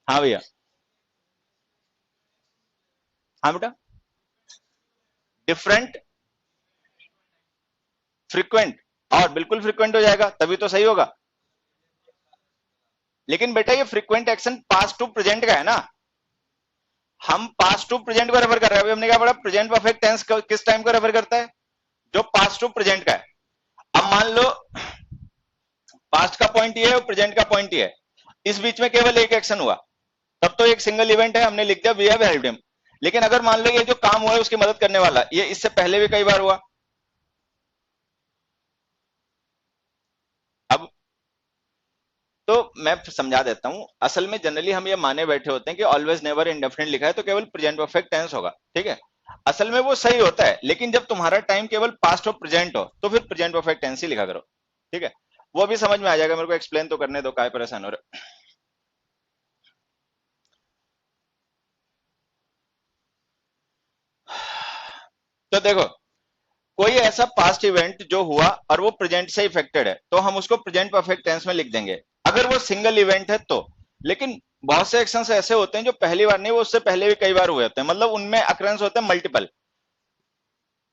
हाँ भैया, हाँ बेटा, डिफरेंट, फ्रीक्वेंट, और बिल्कुल फ्रीक्वेंट हो जाएगा तभी तो सही होगा। लेकिन बेटा ये frequent action past to present का है ना, हम पास्ट टू प्रेजेंट को रेफर कर रहे हैं। अभी हमने क्या पढ़ा, प्रेजेंट परफेक्ट टेंस किस टाइम को रेफर करता है, जो पास्ट टू प्रेजेंट का है। अब मान लो पास्ट का पॉइंट ये है और प्रेजेंट का पॉइंट ये है, इस बीच में केवल एक एक्शन हुआ, तब तो एक सिंगल इवेंट है, हमने लिख दिया वी हैव हेल्प्ड हिम। लेकिन अगर मान लो ये जो काम हुआ है उसकी मदद करने वाला, ये इससे पहले भी कई बार हुआ। अब तो मैं समझा देता हूं, असल में जनरली हम ये माने बैठे होते हैं कि ऑलवेज नेवर इंडेफिनिट लिखा है तो केवल प्रेजेंट परफेक्ट टेंस होगा, ठीक है। असल में वो सही होता है, लेकिन जब तुम्हारा टाइम केवल पास्ट और प्रेजेंट हो तो फिर प्रेजेंट परफेक्ट टेंस ही लिखा करो, ठीक है। वो भी समझ में आ जाएगा, मेरे को एक्सप्लेन तो करने दो, काय परेशान हो रहे। तो देखो, कोई ऐसा पास्ट इवेंट जो हुआ और वो प्रेजेंट से इफेक्टेड है तो हम उसको प्रेजेंट परफेक्ट टेंस में लिख देंगे, अगर वो सिंगल इवेंट है तो। लेकिन बहुत से एक्शंस ऐसे होते हैं जो पहली बार नहीं, वो उससे पहले भी कई बार हुए होते हैं, मतलब उनमें अक्रेंस होते हैं मल्टीपल।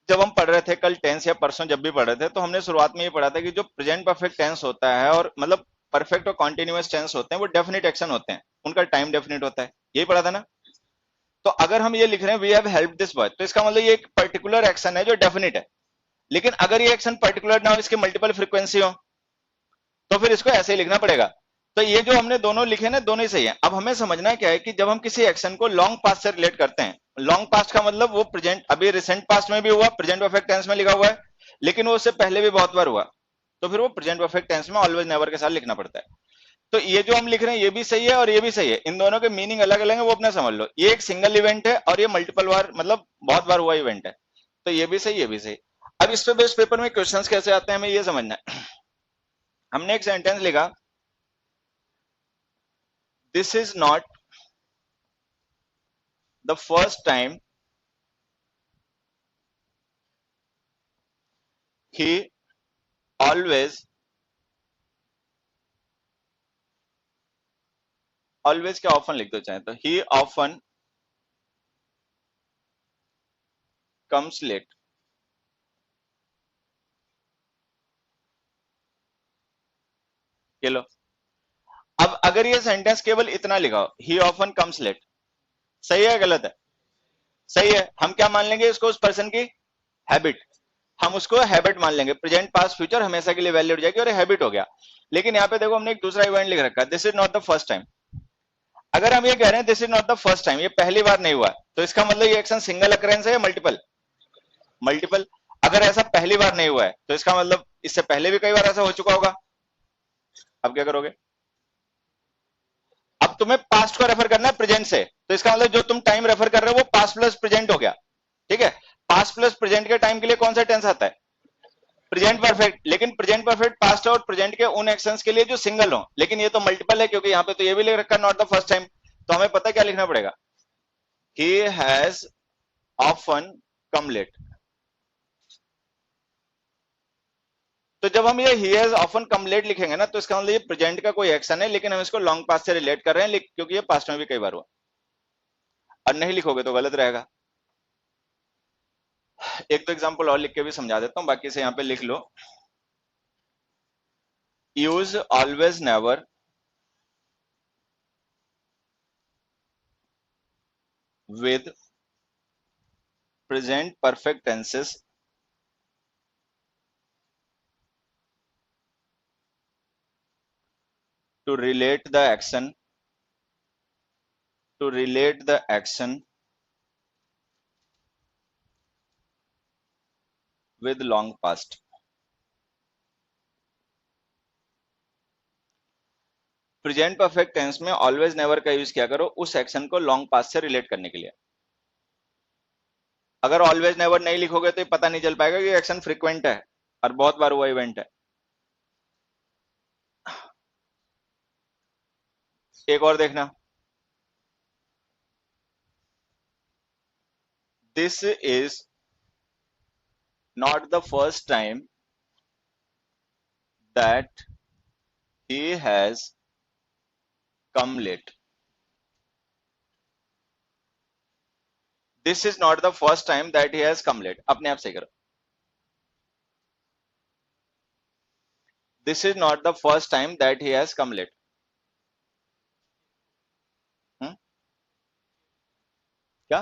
जब हम पढ़ रहे थे कल टेंस या परसों जब भी पढ़ रहे थे, तो हमने शुरुआत में ये पढ़ा था कि जो प्रेजेंट परफेक्ट टेंस होता है और मतलब परफेक्ट और कॉन्टिन्यूअस टेंस होते हैं वो डेफिनेट एक्शन होते हैं, उनका टाइम डेफिनेट होता है, यही पढ़ा था ना। तो अगर हम ये लिख रहे हैं we have help this boy, तो इसका मतलब ये एक पर्टिकुलर एक्शन है जो डेफिनेट है। लेकिन अगर ये एक्शन पर्टिकुलर ना हो, इसकी मल्टीपल फ्रीक्वेंसी हो, तो फिर इसको ऐसे ही लिखना पड़ेगा। तो ये जो हमने दोनों लिखे ना, दोनों ही सही है। अब हमें समझना क्या है कि जब हम किसी एक्शन को लॉन्ग पास्ट से रिलेट करते हैं, लॉन्ग पास्ट का मतलब वो प्रेजेंट, अभी रिसेंट पास्ट में भी हुआ, प्रेजेंट परफेक्ट टेंस में लिखा हुआ है, लेकिन वो उससे पहले भी बहुत बार हुआ, तो फिर वो प्रेजेंट परफेक्ट टेंस में ऑलवेज नेवर के साथ लिखना पड़ता है। तो ये जो हम लिख रहे हैं ये भी सही है और ये भी सही है, इन दोनों के मीनिंग अलग अलग है, वो अपना समझ लो। ये एक सिंगल इवेंट है और ये मल्टीपल बार, मतलब बहुत बार हुआ इवेंट है, तो ये भी सही, ये भी सही। अब इस पे बेस्ड पेपर में क्वेश्चंस कैसे आते हैं हमें ये समझना है। हमने एक सेंटेंस लिखा, this is not the first time he always, always क्या ऑफन लिख दो चाहे तो, ही ऑफन कम्स लेट। ये लो, अब अगर ये सेंटेंस केवल इतना लिखा हो, ही ऑफन कम्स लेट, सही है गलत है? सही है। हम क्या मान लेंगे इसको, उस पर्सन की हैबिट, हम उसको हैबिट मान लेंगे, प्रेजेंट पास्ट फ्यूचर हमेशा के लिए वैलिड हो जाएगी और हैबिट हो गया। लेकिन यहाँ पे देखो हमने एक दूसरा इवेंट लिख रखा है, this is not the first time. अगर हम ये कह रहे हैं this is not the first time, ये पहली बार नहीं हुआ, तो इसका मतलब ये एक्शन सिंगल अकरेंस है या मल्टीपल? मल्टीपल। अगर ऐसा पहली बार नहीं हुआ है तो इसका मतलब इससे पहले भी कई बार ऐसा हो चुका होगा। अब क्या करोगे, अब तुम्हें पास्ट को रेफर करना है प्रेजेंट से, तो इसका मतलब जो तुम टाइम रेफर कर रहे हो वो पास्ट प्लस प्रेजेंट हो गया, ठीक है। पास्ट प्लस प्रेजेंट के टाइम के लिए कौन सा टेंस आता है, प्रेजेंट परफेक्ट। लेकिन प्रेजेंट परफेक्ट पास्ट और प्रेजेंट के उन एक्शंस के लिए जो सिंगल हो, लेकिन ये तो मल्टीपल है, क्योंकि यहाँ पे तो ये भी लिख रखा है नॉट द फर्स्ट टाइम, तो हमें पता क्या लिखना पड़ेगा, he has often come late. तो जब हम ये he has often come late लिखेंगे ना, तो इसका मतलब ये प्रेजेंट का कोई एक्शन है, लेकिन हम इसको लॉन्ग पास्ट से रिलेट कर रहे हैं, क्योंकि ये पास्ट में भी कई बार हुआ। और नहीं लिखोगे तो गलत रहेगा। एक तो एग्जांपल और लिख के भी समझा देता हूं, बाकी से यहाँ पे लिख लो, use always never with present perfect tenses to relate the action, to relate the action with long past। Present perfect tense में ऑलवेज नेवर का यूज किया करो उस एक्शन को लॉन्ग पास्ट से रिलेट करने के लिए। अगर ऑलवेज नेवर नहीं लिखोगे तो ये पता नहीं चल पाएगा कि एक्शन फ्रीक्वेंट है और बहुत बार हुआ इवेंट है। एक और देखना, this is not the first time that he has come late. This is not the first time that he has come late, अपने आप सही करो। This is not the first time that he has come late. क्या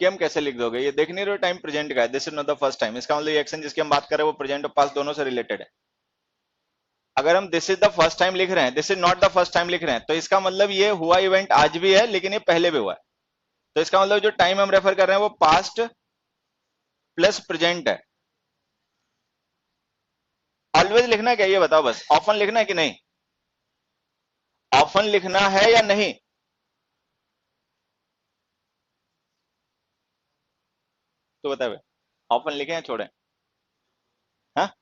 कि हम कैसे लिख दोगे, ये देख नहीं रहे हो टाइम प्रेजेंट का है, this is not the first time, इसका मतलब ये एक्शन जिसकी हम बात कर रहे हैं वो प्रेजेंट और पास्ट दोनों से रिलेटेड है। अगर हम this is the first time लिख रहे हैं, this is not the first time लिख रहे हैं, तो इसका मतलब ये हुआ इवेंट आज भी है लेकिन ये पहले भी हुआ है। तो इसका मतलब जो टाइम हम रेफर कर रहे हैं वो पास्ट प्लस प्रेजेंट है। ऑलवेज लिखना है क्या ये बताओ, बस ऑफन लिखना है कि नहीं, ऑफन लिखना है या नहीं? तो बताओ, ऑफन लिखे हैं छोड़े? हाँ,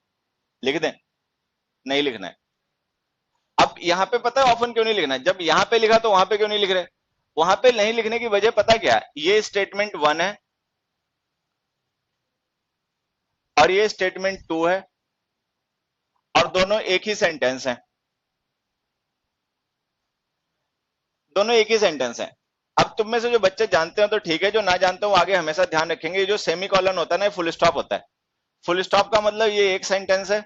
लिख दें? नहीं लिखना है। अब यहां पे पता है ऑफन क्यों नहीं लिखना है, जब यहां पे लिखा तो वहां पे क्यों नहीं लिख रहे? वहां पे नहीं लिखने की वजह पता क्या है, ये स्टेटमेंट 1 है और ये स्टेटमेंट 2 है और दोनों एक ही सेंटेंस है, दोनों एक ही सेंटेंस है। अब तुम में से जो बच्चे जानते हो तो ठीक है, जो ना जानते हो आगे हमेशा ध्यान रखेंगे, ये जो सेमी कॉलन होता है ना, फुल स्टॉप होता है। फुल स्टॉप का मतलब ये एक सेंटेंस है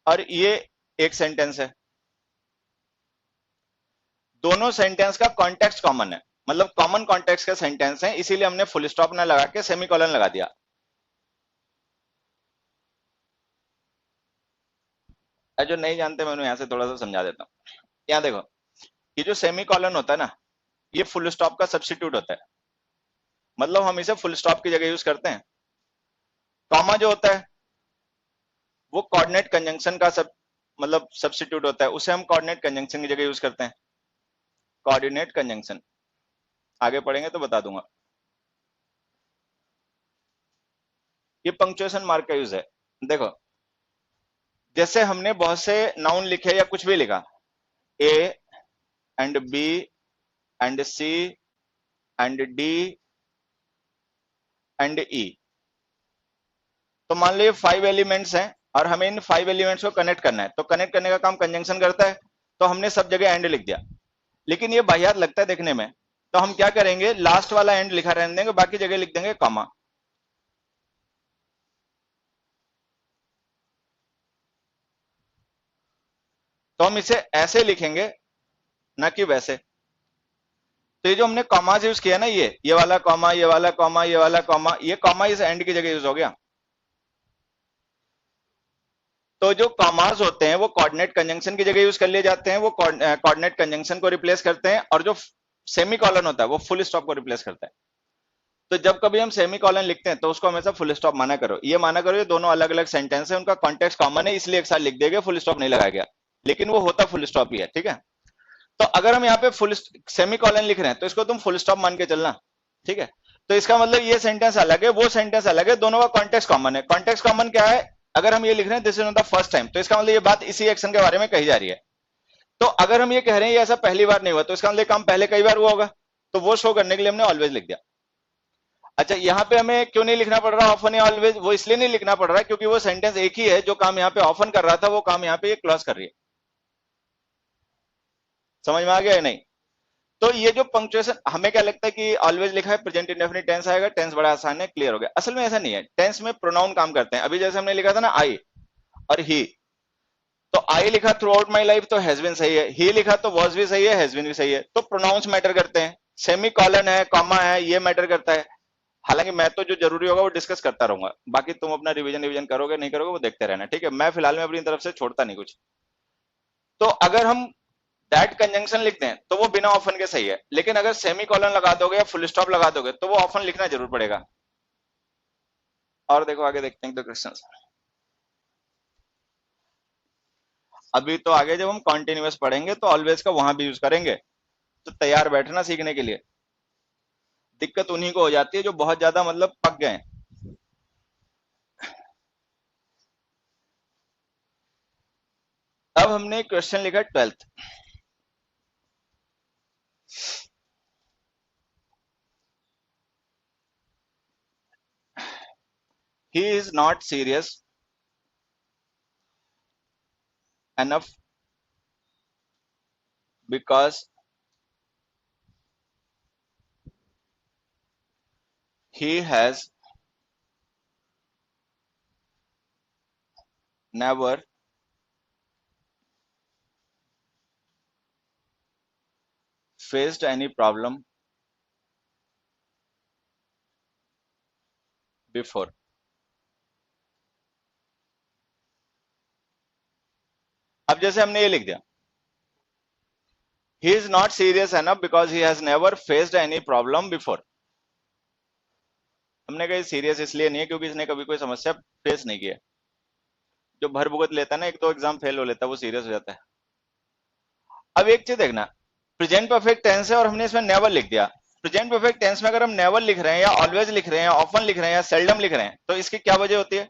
और ये एक सेंटेंस है, दोनों सेंटेंस का कॉन्टेक्स्ट कॉमन है, मतलब कॉमन कॉन्टेक्स्ट का सेंटेंस है, इसीलिए हमने फुल स्टॉप ना लगा के सेमी कॉलन लगा दिया। जो नहीं जानते मैं उन्हें यहां से थोड़ा सा समझा देता हूँ। यहाँ देखो, ये जो सेमी कॉलन होता है ना, ये फुल स्टॉप का सब्स्टिट्यूट होता है, मतलब हम इसे फुल स्टॉप की जगह यूज करते हैं। कॉमा जो होता है वो कोऑर्डिनेट कंजंक्शन का सब मतलब सब्स्टिट्यूट होता है, उसे हम कोऑर्डिनेट कंजंक्शन की जगह यूज करते हैं, कोऑर्डिनेट कंजंक्शन। आगे पढ़ेंगे तो बता दूंगा। ये पंक्चुएशन मार्क का यूज है। देखो, जैसे हमने बहुत से नाउन लिखे या कुछ भी लिखा, A and B and C and D and E, तो मान लो ये 5 एलिमेंट्स हैं और हमें इन 5 एलिमेंट्स को कनेक्ट करना है, तो कनेक्ट करने का काम कंजंक्शन करता है, तो हमने सब जगह एंड लिख दिया। लेकिन ये बाहियात लगता है देखने में, तो हम क्या करेंगे, लास्ट वाला एंड लिखा रहने देंगे, बाकी जगह लिख देंगे कॉमा। तो हम इसे ऐसे लिखेंगे ना कि वैसे। तो ये जो हमने कॉमास यूज किया ना, ये वाला कॉमा, ये वाला कॉमा, ये वाला कॉमा, ये कॉमा इस एंड की जगह यूज हो गया। तो जो कॉमास होते हैं वो कोऑर्डिनेट कंजंक्शन की जगह यूज कर लिए जाते हैं, वो कोऑर्डिनेट कंजंक्शन को रिप्लेस करते हैं, और जो सेमी कॉलन होता है वो फुल स्टॉप को रिप्लेस करता है। तो जब कभी हम सेमी कॉलन लिखते हैं तो उसको हमेशा फुल स्टॉप माना करो, ये माना करो ये दोनों अलग अलग सेंटेंस है, उनका कॉन्टेक्स्ट कॉमन है, इसलिए एक साथ लिख देगा, फुल स्टॉप नहीं लगाया गया, लेकिन वो होता फुल स्टॉप ही है, ठीक है। तो अगर हम यहाँ पे फुल सेमी कॉलन लिख रहे हैं तो इसको तुम फुल स्टॉप मान के चलना, ठीक है। तो इसका मतलब ये सेंटेंस अलग है, वो सेंटेंस अलग है, दोनों का कॉन्टेक्स्ट कॉमन है। कॉन्टेक्स्ट कॉमन क्या है, अगर हम ये लिख रहे हैं this is not the first time, तो इसका मतलब ये बात इसी एक्शन के बारे में कही जा रही है। तो अगर हम ये कह रहे हैं ये ऐसा पहली बार नहीं हुआ, तो इसका मतलब काम पहले कई बार हुआ होगा, तो वो शो करने के लिए हमने ऑलवेज लिख दिया। अच्छा, यहाँ पे हमें क्यों नहीं लिखना पड़ रहा ऑफन या ऑलवेज, वो इसलिए नहीं लिखना पड़ रहा है क्योंकि वो सेंटेंस एक ही है, जो काम यहाँ पे ऑफन कर रहा था वो काम यहाँ पे ये क्लॉज कर रही है। समझ में आ गया या नहीं? तो ये जो पंक्चुएशन, हमें क्या लगता है कि ऑलवेज लिखा है प्रेजेंट इंडेफिनिट टेंस आएगा, टेंस बड़ा आसान है, क्लियर हो गया। असल में ऐसा नहीं है, टेंस में प्रोनाउन काम करते हैं। अभी जैसे हमने लिखा था ना आई और ही, तो आई लिखा थ्रू आउट माई लाइफ तो हैज बीन सही है, ही लिखा तो वॉज भी सही है, हैज बीन भी सही है, तो प्रोनाउंस मैटर करते हैं। सेमी कॉलन है, कॉमा है, ये मैटर करता है। हालांकि मैं तो जो जरूरी होगा वो डिस्कस करता रहूंगा, बाकी तुम अपना रिवीजन रिवीजन करोगे नहीं करोगे वो देखते रहना, ठीक है। मैं फिलहाल में अपनी तरफ से छोड़ता नहीं कुछ। तो अगर हम दैट कंजंक्शन लिखते हैं तो वो बिना ऑफन के सही है, लेकिन अगर सेमी कॉलन लगा दोगे या फुल स्टॉप लगा दोगे तो वो ऑफन लिखना जरूर पड़ेगा। और देखो आगे देखते हैं दो क्वेश्चन। अभी तो आगे जब हम कॉन्टिन्यूअस पढ़ेंगे तो ऑलवेज का वहां भी यूज करेंगे, तो तैयार बैठना सीखने के लिए। दिक्कत उन्हीं को हो जाती है जो बहुत ज्यादा मतलब पक गए। अब हमने क्वेश्चन लिखा 12th। He is not serious enough because he has never faced any problem before. अब जैसे हमने ये लिख दिया, he is not serious enough because he has never faced any problem before. हमने कहा सीरियस इसलिए नहीं है क्योंकि इसने कभी कोई समस्या फेस नहीं किया। जो भर भुगत लेता है ना, एक तो एग्जाम फेल हो लेता है, वो सीरियस हो जाता है। अब एक चीज देखना, प्रेजेंट परफेक्ट टेंस है और हमने इसमें नेवर लिख दिया। प्रेजेंट परफेक्ट टेंस में अगर हम नेवर लिख रहे हैं या ऑलवेज लिख रहे हैं, ऑफन लिख रहे हैं या सेल्डम लिख रहे हैं, तो इसकी क्या वजह होती है?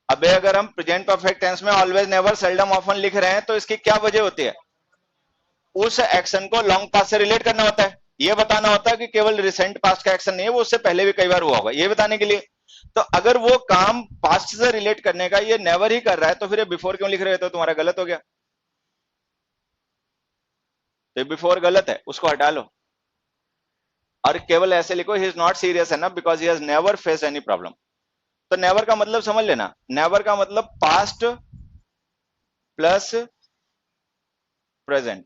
अबे अगर हम प्रेजेंट परफेक्ट टेंस में ऑलवेज, नेवर, सेल्डम, ऑफन लिख रहे हैं तो इसकी क्या वजह होती है? उस एक्शन को लॉन्ग पास्ट से रिलेट करना होता है। ये बताना होता है कि केवल रिसेंट पास्ट का एक्शन नहीं है, वो उससे पहले भी कई बार हुआ होगा, ये बताने के लिए। तो अगर वो काम पास्ट से रिलेट करने का ये नेवर ही कर रहा है, तो फिर ये बिफोर क्यों लिख रहे हो? तो तुम्हारा गलत हो गया। तो बिफोर गलत है, उसको हटा लो और केवल ऐसे लिखो, he is not serious enough because he has never faced any problem. तो नेवर का मतलब समझ लेना, नेवर का मतलब पास्ट प्लस प्रेजेंट।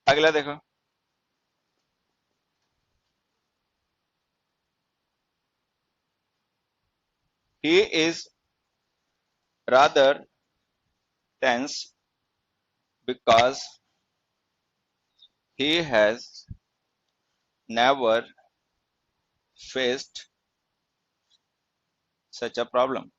अगला देखो, he is rather tense because he has never faced such a problem.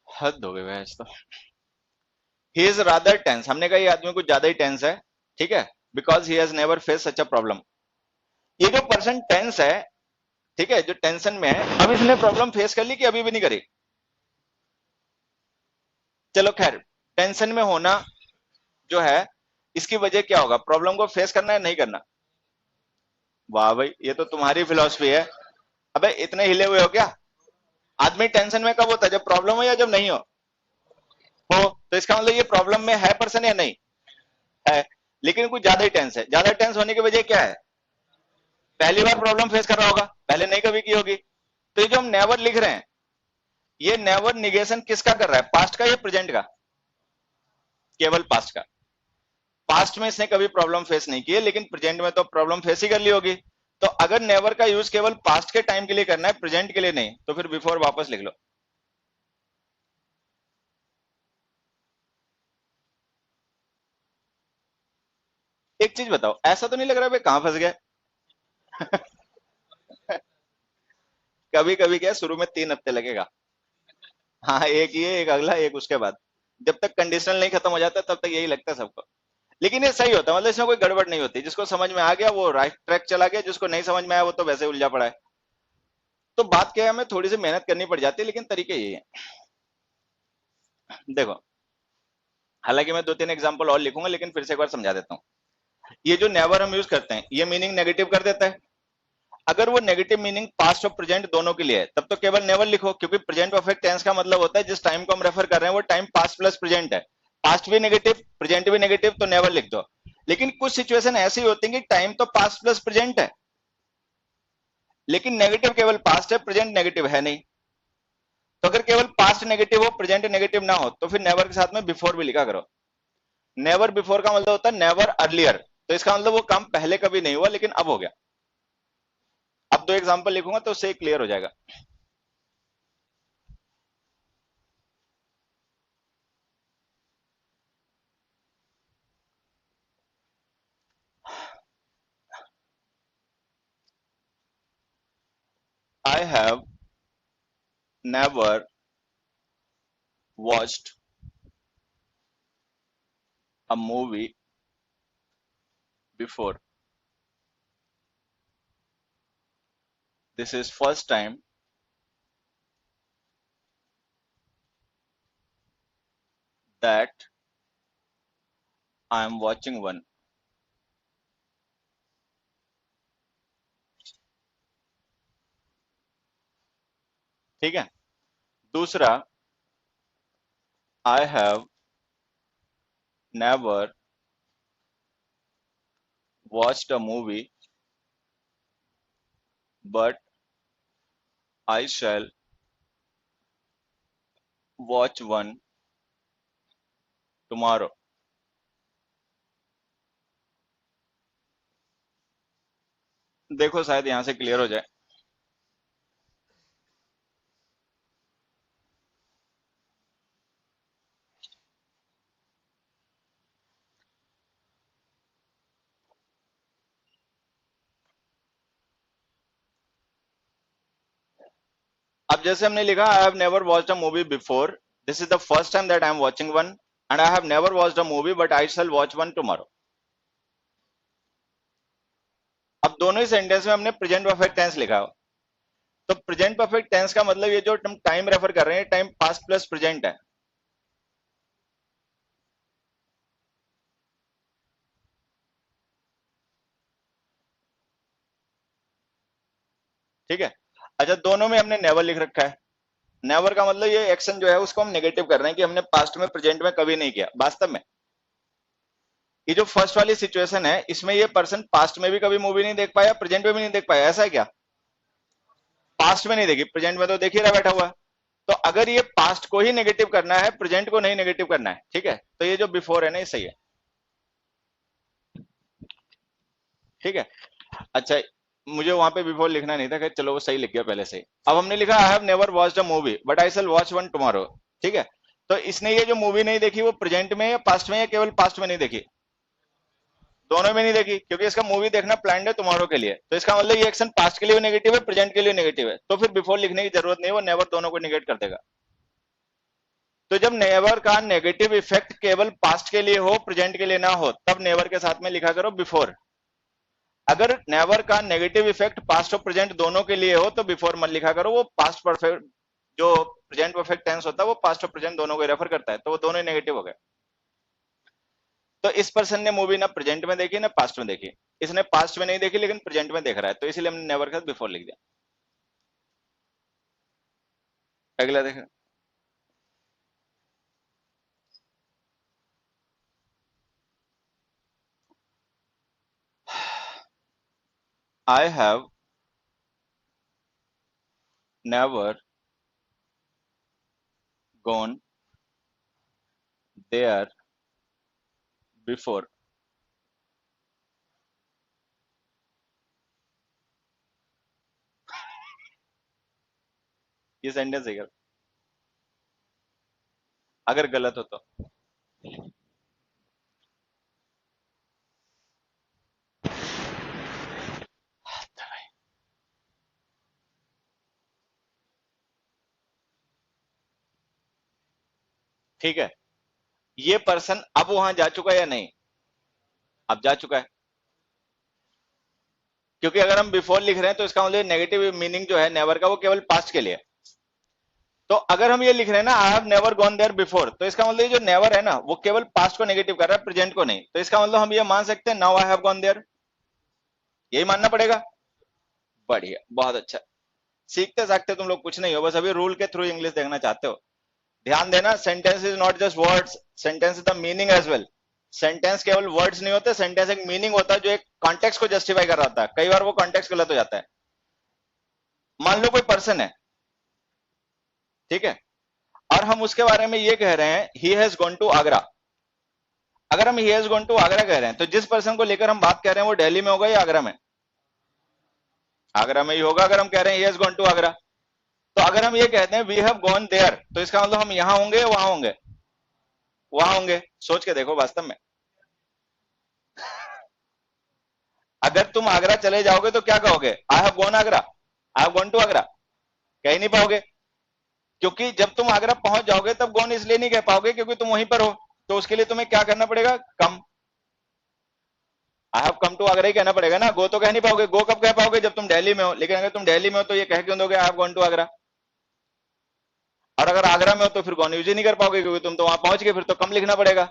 हद हो गई भैंस तो। ही इज रादर टेंस, हमने कहा ये आदमी कुछ ज्यादा ही टेंस है, ठीक है, because he has never face such a problem. ये जो पर्सन टेंस है, ठीक है, जो टेंशन में है, अब इसने प्रॉब्लम फेस कर ली कि अभी भी नहीं करी? चलो खैर, टेंशन में होना जो है, इसकी वजह क्या होगा? प्रॉब्लम को फेस करना है नहीं करना? वाह भाई, ये तो तुम्हारी फिलॉसफी है। अबे इतने हिले हुए हो क्या? आदमी टेंशन में कब होता है? जब प्रॉब्लम हो या जब नहीं हो तो इसका मतलब ये प्रॉब्लम में है पर्सन या नहीं है? लेकिन कुछ ज्यादा ही टेंस है। ज्यादा टेंस होने की वजह क्या है? पहली बार प्रॉब्लम फेस कर रहा होगा, पहले नहीं कभी की होगी। तो ये जो हम नेवर लिख रहे हैं, ये नेवर निगेशन किसका कर रहा है? पास्ट का या प्रेजेंट का? केवल पास्ट का। पास्ट में इसने कभी प्रॉब्लम फेस नहीं की है, लेकिन प्रेजेंट में तो प्रॉब्लम फेस ही कर ली होगी। तो अगर नेवर का यूज केवल पास्ट के टाइम के लिए करना है, प्रेजेंट के लिए नहीं, तो फिर बिफोर वापस लिख लो। एक चीज बताओ, ऐसा तो नहीं लग रहा है कहां फंस गया? कभी कभी क्या, शुरू में 3 हफ्ते लगेगा। हाँ, एक ये, एक अगला, एक उसके बाद। जब तक कंडीशनल नहीं खत्म हो जाता तब तक यही लगता है सबको। लेकिन ये सही होता है, मतलब इसमें कोई गड़बड़ नहीं होती। जिसको समझ में आ गया वो राइट ट्रैक चला गया, जिसको नहीं समझ में आया वो तो वैसे उलझा पड़ा है। तो बात क्या है, हमें थोड़ी सी मेहनत करनी पड़ जाती है, लेकिन तरीके यही है। देखो, हालांकि मैं 2-3 एग्जांपल और लिखूंगा, लेकिन फिर से एक बार समझा देता हूँ। ये जो नेवर हम यूज करते हैं, ये मीनिंग नेगेटिव कर देता है। अगर वो नेगेटिव मीनिंग पास्ट और प्रेजेंट दोनों के लिए है, तब तो केवल नेवर लिखो, क्योंकि प्रेजेंट परफेक्ट टेंस का मतलब होता है जिस टाइम को हम रेफर कर रहे हैं वो टाइम पास्ट प्लस प्रेजेंट है। पास्ट भी नेगेटिव, प्रेजेंट भी नेगेटिव, तो नेवर लिख दो। लेकिन कुछ सिचुएशन ऐसी होती है कि टाइम तो पास्ट प्लस प्रेजेंट है, लेकिन नेगेटिव केवल पास्ट है, प्रेजेंट नेगेटिव है नहीं। तो अगर केवल पास्ट नेगेटिव हो, प्रेजेंट नेगेटिव ना हो, तो फिर नेवर के साथ में बिफोर भी लिखा करो। नेवर बिफोर का मतलब होता है नेवर अर्लियर, तो इसका मतलब वो काम पहले कभी नहीं हुआ लेकिन अब हो गया। अब 2 एग्जांपल लिखूंगा तो उससे क्लियर हो जाएगा। I have never watched a movie before. This is first time that I am watching one. ठीक है। दूसरा, I have never watched a movie but I shall watch one tomorrow. देखो शायद यहां से क्लियर हो जाए। अब जैसे हमने लिखा, I have never watched a movie before, this is the first time that I am watching one, and I have never watched a movie but I shall watch one tomorrow. अब दोनों ही sentence में हमने present perfect tense लिखा हो, तो present perfect tense का मतलब ये जो हम टाइम रेफर कर रहे हैं, टाइम पास्ट प्लस प्रेजेंट है। ठीक है। अच्छा, दोनों में हमने नेवर लिख रखा है। नेवर का मतलब ये एक्शन जो है उसको हम नेगेटिव कर रहे हैं कि हमने पास्ट में प्रेजेंट में कभी नहीं किया। वास्तव में ये जो फर्स्ट वाली सिचुएशन है, इसमें ये पर्सन पास्ट में भी कभी मूवी नहीं देख पाया, प्रेजेंट में भी नहीं देख पाया, ऐसा है क्या? पास्ट में नहीं देखी, प्रेजेंट में तो देख ही रहा बैठा हुआ। तो अगर ये पास्ट को ही नेगेटिव करना है, प्रेजेंट को नहीं नेगेटिव करना है, ठीक है, तो ये जो बिफोर है ना, ये सही है। ठीक है। अच्छा, मुझे वहां पे बिफोर लिखना नहीं था, चलो वो सही लिख गया पहले से। अब हमने लिखा, I have never watched a movie but I shall watch one tomorrow. ठीक है। तो इसने ये जो मूवी नहीं देखी, वो प्रेजेंट में या पास्ट में, या केवल पास्ट में नहीं देखी? दोनों में नहीं देखी, क्योंकि इसका मूवी देखना प्लान है टुमारो के लिए। तो इसका मतलब ये एक्शन पास्ट के लिए नेगेटिव है, प्रेजेंट के लिए नेगेटिव है, तो फिर बिफोर लिखने की जरूरत नहीं है, वो नेवर दोनों को निगेट कर देगा। तो जब नेवर का नेगेटिव इफेक्ट केवल पास्ट के लिए हो, प्रेजेंट के लिए ना हो, तब नेवर के साथ में लिखा करो बिफोर। अगर नेवर का नेगेटिव इफेक्ट पास्ट और प्रेजेंट दोनों के लिए हो, तो बिफोर मत लिखा करो, वो पास्ट परफेक्ट, जो प्रेजेंट परफेक्ट टेंस होता है वो पास्ट और प्रेजेंट दोनों को रेफर करता है, तो वो दोनों ही नेगेटिव हो गए। तो इस पर्सन ने मूवी ना प्रेजेंट में देखी ना पास्ट में देखी, इसने पास्ट में नहीं देखी लेकिन प्रेजेंट में देख रहा है, तो इसलिए हमने नेवर का बिफोर लिख दिया। अगला देखें। आई have never gone there before। ये सेंटेंस है क्या? अगर गलत हो तो ठीक है। ये पर्सन अब वहां जा चुका है या नहीं? अब जा चुका है, क्योंकि अगर हम बिफोर लिख रहे हैं तो इसका मतलब नेगेटिव मीनिंग जो है नेवर का, वो केवल पास्ट के लिए। तो अगर हम ये लिख रहे हैं ना, I have never gone there before, तो इसका मतलब जो नेवर है ना, वो केवल पास्ट को नेगेटिव कर रहा है, प्रेजेंट को नहीं। तो इसका मतलब हम ये मान सकते हैं, now I have gone there, यही मानना पड़ेगा। बढ़िया, बहुत अच्छा। सीखते साखते तुम लोग कुछ नहीं हो, बस अभी रूल के थ्रू इंग्लिश देखना चाहते हो। ध्यान देना, sentence is not just words, sentence is the meaning as well. Sentence केवल वर्ड्स नहीं होते, सेंटेंस एक मीनिंग होता है जो एक कॉन्टेक्स्ट को जस्टिफाई कर रहा होता है। कई बार वो कॉन्टेक्स्ट गलत हो जाता है। मान लो कोई पर्सन है, ठीक है, और हम उसके बारे में ये कह रहे हैं, he has gone to Agra. अगर हम he has gone to Agra कह रहे हैं, तो जिस पर्सन को लेकर हम बात कर रहे हैं वो दिल्ली में होगा या आगरा में? आगरा में ही होगा। अगर हम कह रहे हैं he has gone to Agra, तो अगर हम ये कहते हैं वी हैव गॉन देयर, तो इसका मतलब हम यहां होंगे या वहां होंगे? वहां होंगे। सोच के देखो, वास्तव में अगर तुम आगरा चले जाओगे तो क्या कहोगे? I have gone Agra, I have gone to Agra, कह ही नहीं पाओगे। क्योंकि जब तुम आगरा पहुंच जाओगे तब गॉन इसलिए नहीं कह पाओगे क्योंकि तुम वहीं पर हो, तो उसके लिए तुम्हें क्या करना पड़ेगा? Come. I have come to Agra ही कहना पड़ेगा ना, गो तो कह नहीं पाओगे। गो कब कह पाओगे? जब तुम दिल्ली में हो। लेकिन अगर तुम दिल्ली में हो तो ये कह क्यों दोगे I have gone to Agra? और और अगर आगरा में हो तो फिर गॉन यूज ही नहीं कर पाओगे, क्योंकि तुम तो वहां पहुंच गए, फिर तो कम लिखना पड़ेगा।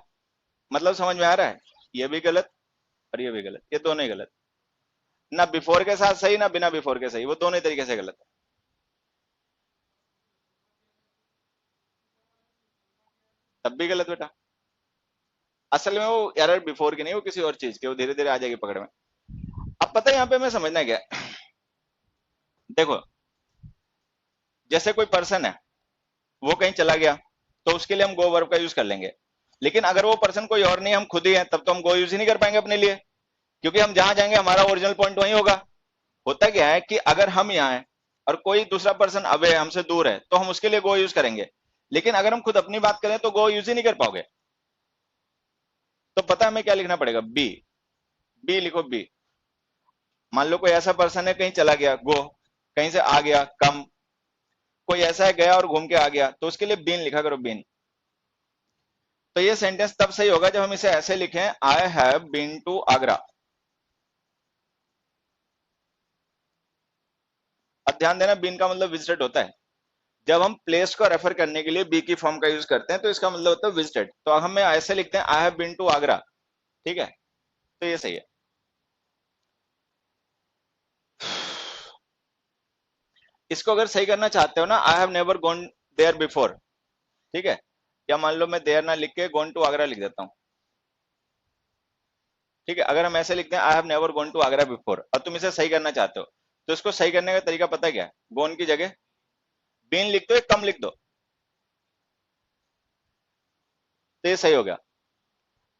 मतलब समझ में आ रहा है? ये भी गलत और ये भी गलत, ये दोनों ही गलत। ना बिफोर के साथ सही, ना बिना बिफोर के सही, वो दोनों ही तरीके से गलत है। तब भी गलत बेटा। असल में वो एरर बिफोर की नहीं, वो किसी और चीज की, वो धीरे धीरे आ जाएगी पकड़ में। अब पता है यहाँ पे मैं समझना क्या है? देखो, जैसे कोई पर्सन है, वो कहीं चला गया, तो उसके लिए हम गो वर्ब का यूज कर लेंगे। लेकिन अगर वो पर्सन कोई और नहीं, हम खुद ही हैं, तब तो हम गो यूज ही नहीं कर पाएंगे अपने लिए, क्योंकि हम जहां जाएंगे हमारा ओरिजिनल पॉइंट वहीं होगा। होता क्या है कि अगर हम यहाँ हैं और कोई दूसरा पर्सन अवे है, हमसे दूर है, तो हम उसके लिए गो यूज करेंगे। लेकिन अगर हम खुद अपनी बात करें तो गो यूज ही नहीं कर पाओगे। तो पता है हमें क्या लिखना पड़ेगा? बी। बी लिखो, बी। मान लो कोई ऐसा पर्सन है, कहीं चला गया, गो। कहीं से आ गया, कम। कोई ऐसा है गया और घूम के आ गया, तो उसके लिए बीन लिखा करो, बीन। तो ये सेंटेंस तब सही होगा जब हम इसे ऐसे लिखें, I have been to Agra. अब ध्यान देना, बीन का मतलब विजिटेड होता है। जब हम प्लेस को रेफर करने के लिए बी की फॉर्म का यूज करते हैं, तो इसका मतलब होता है विजिटेड। तो अब हम ऐसे लिखते हैं, I have been to Agra. ठीक है, तो ये सही है। इसको अगर सही करना चाहते हो ना, I have never gone there before. ठीक है, या मान लो मैं देयर ना लिख के गॉन टू आगरा लिख देता हूं। ठीक है, अगर हम ऐसे लिखते हैं, I have never gone to Agra before, और तुम इसे सही करना चाहते हो, तो इसको सही करने का तरीका पता है क्या है? गॉन की जगह बीन लिख दो, एक कम लिख दो, तो ये सही हो गया।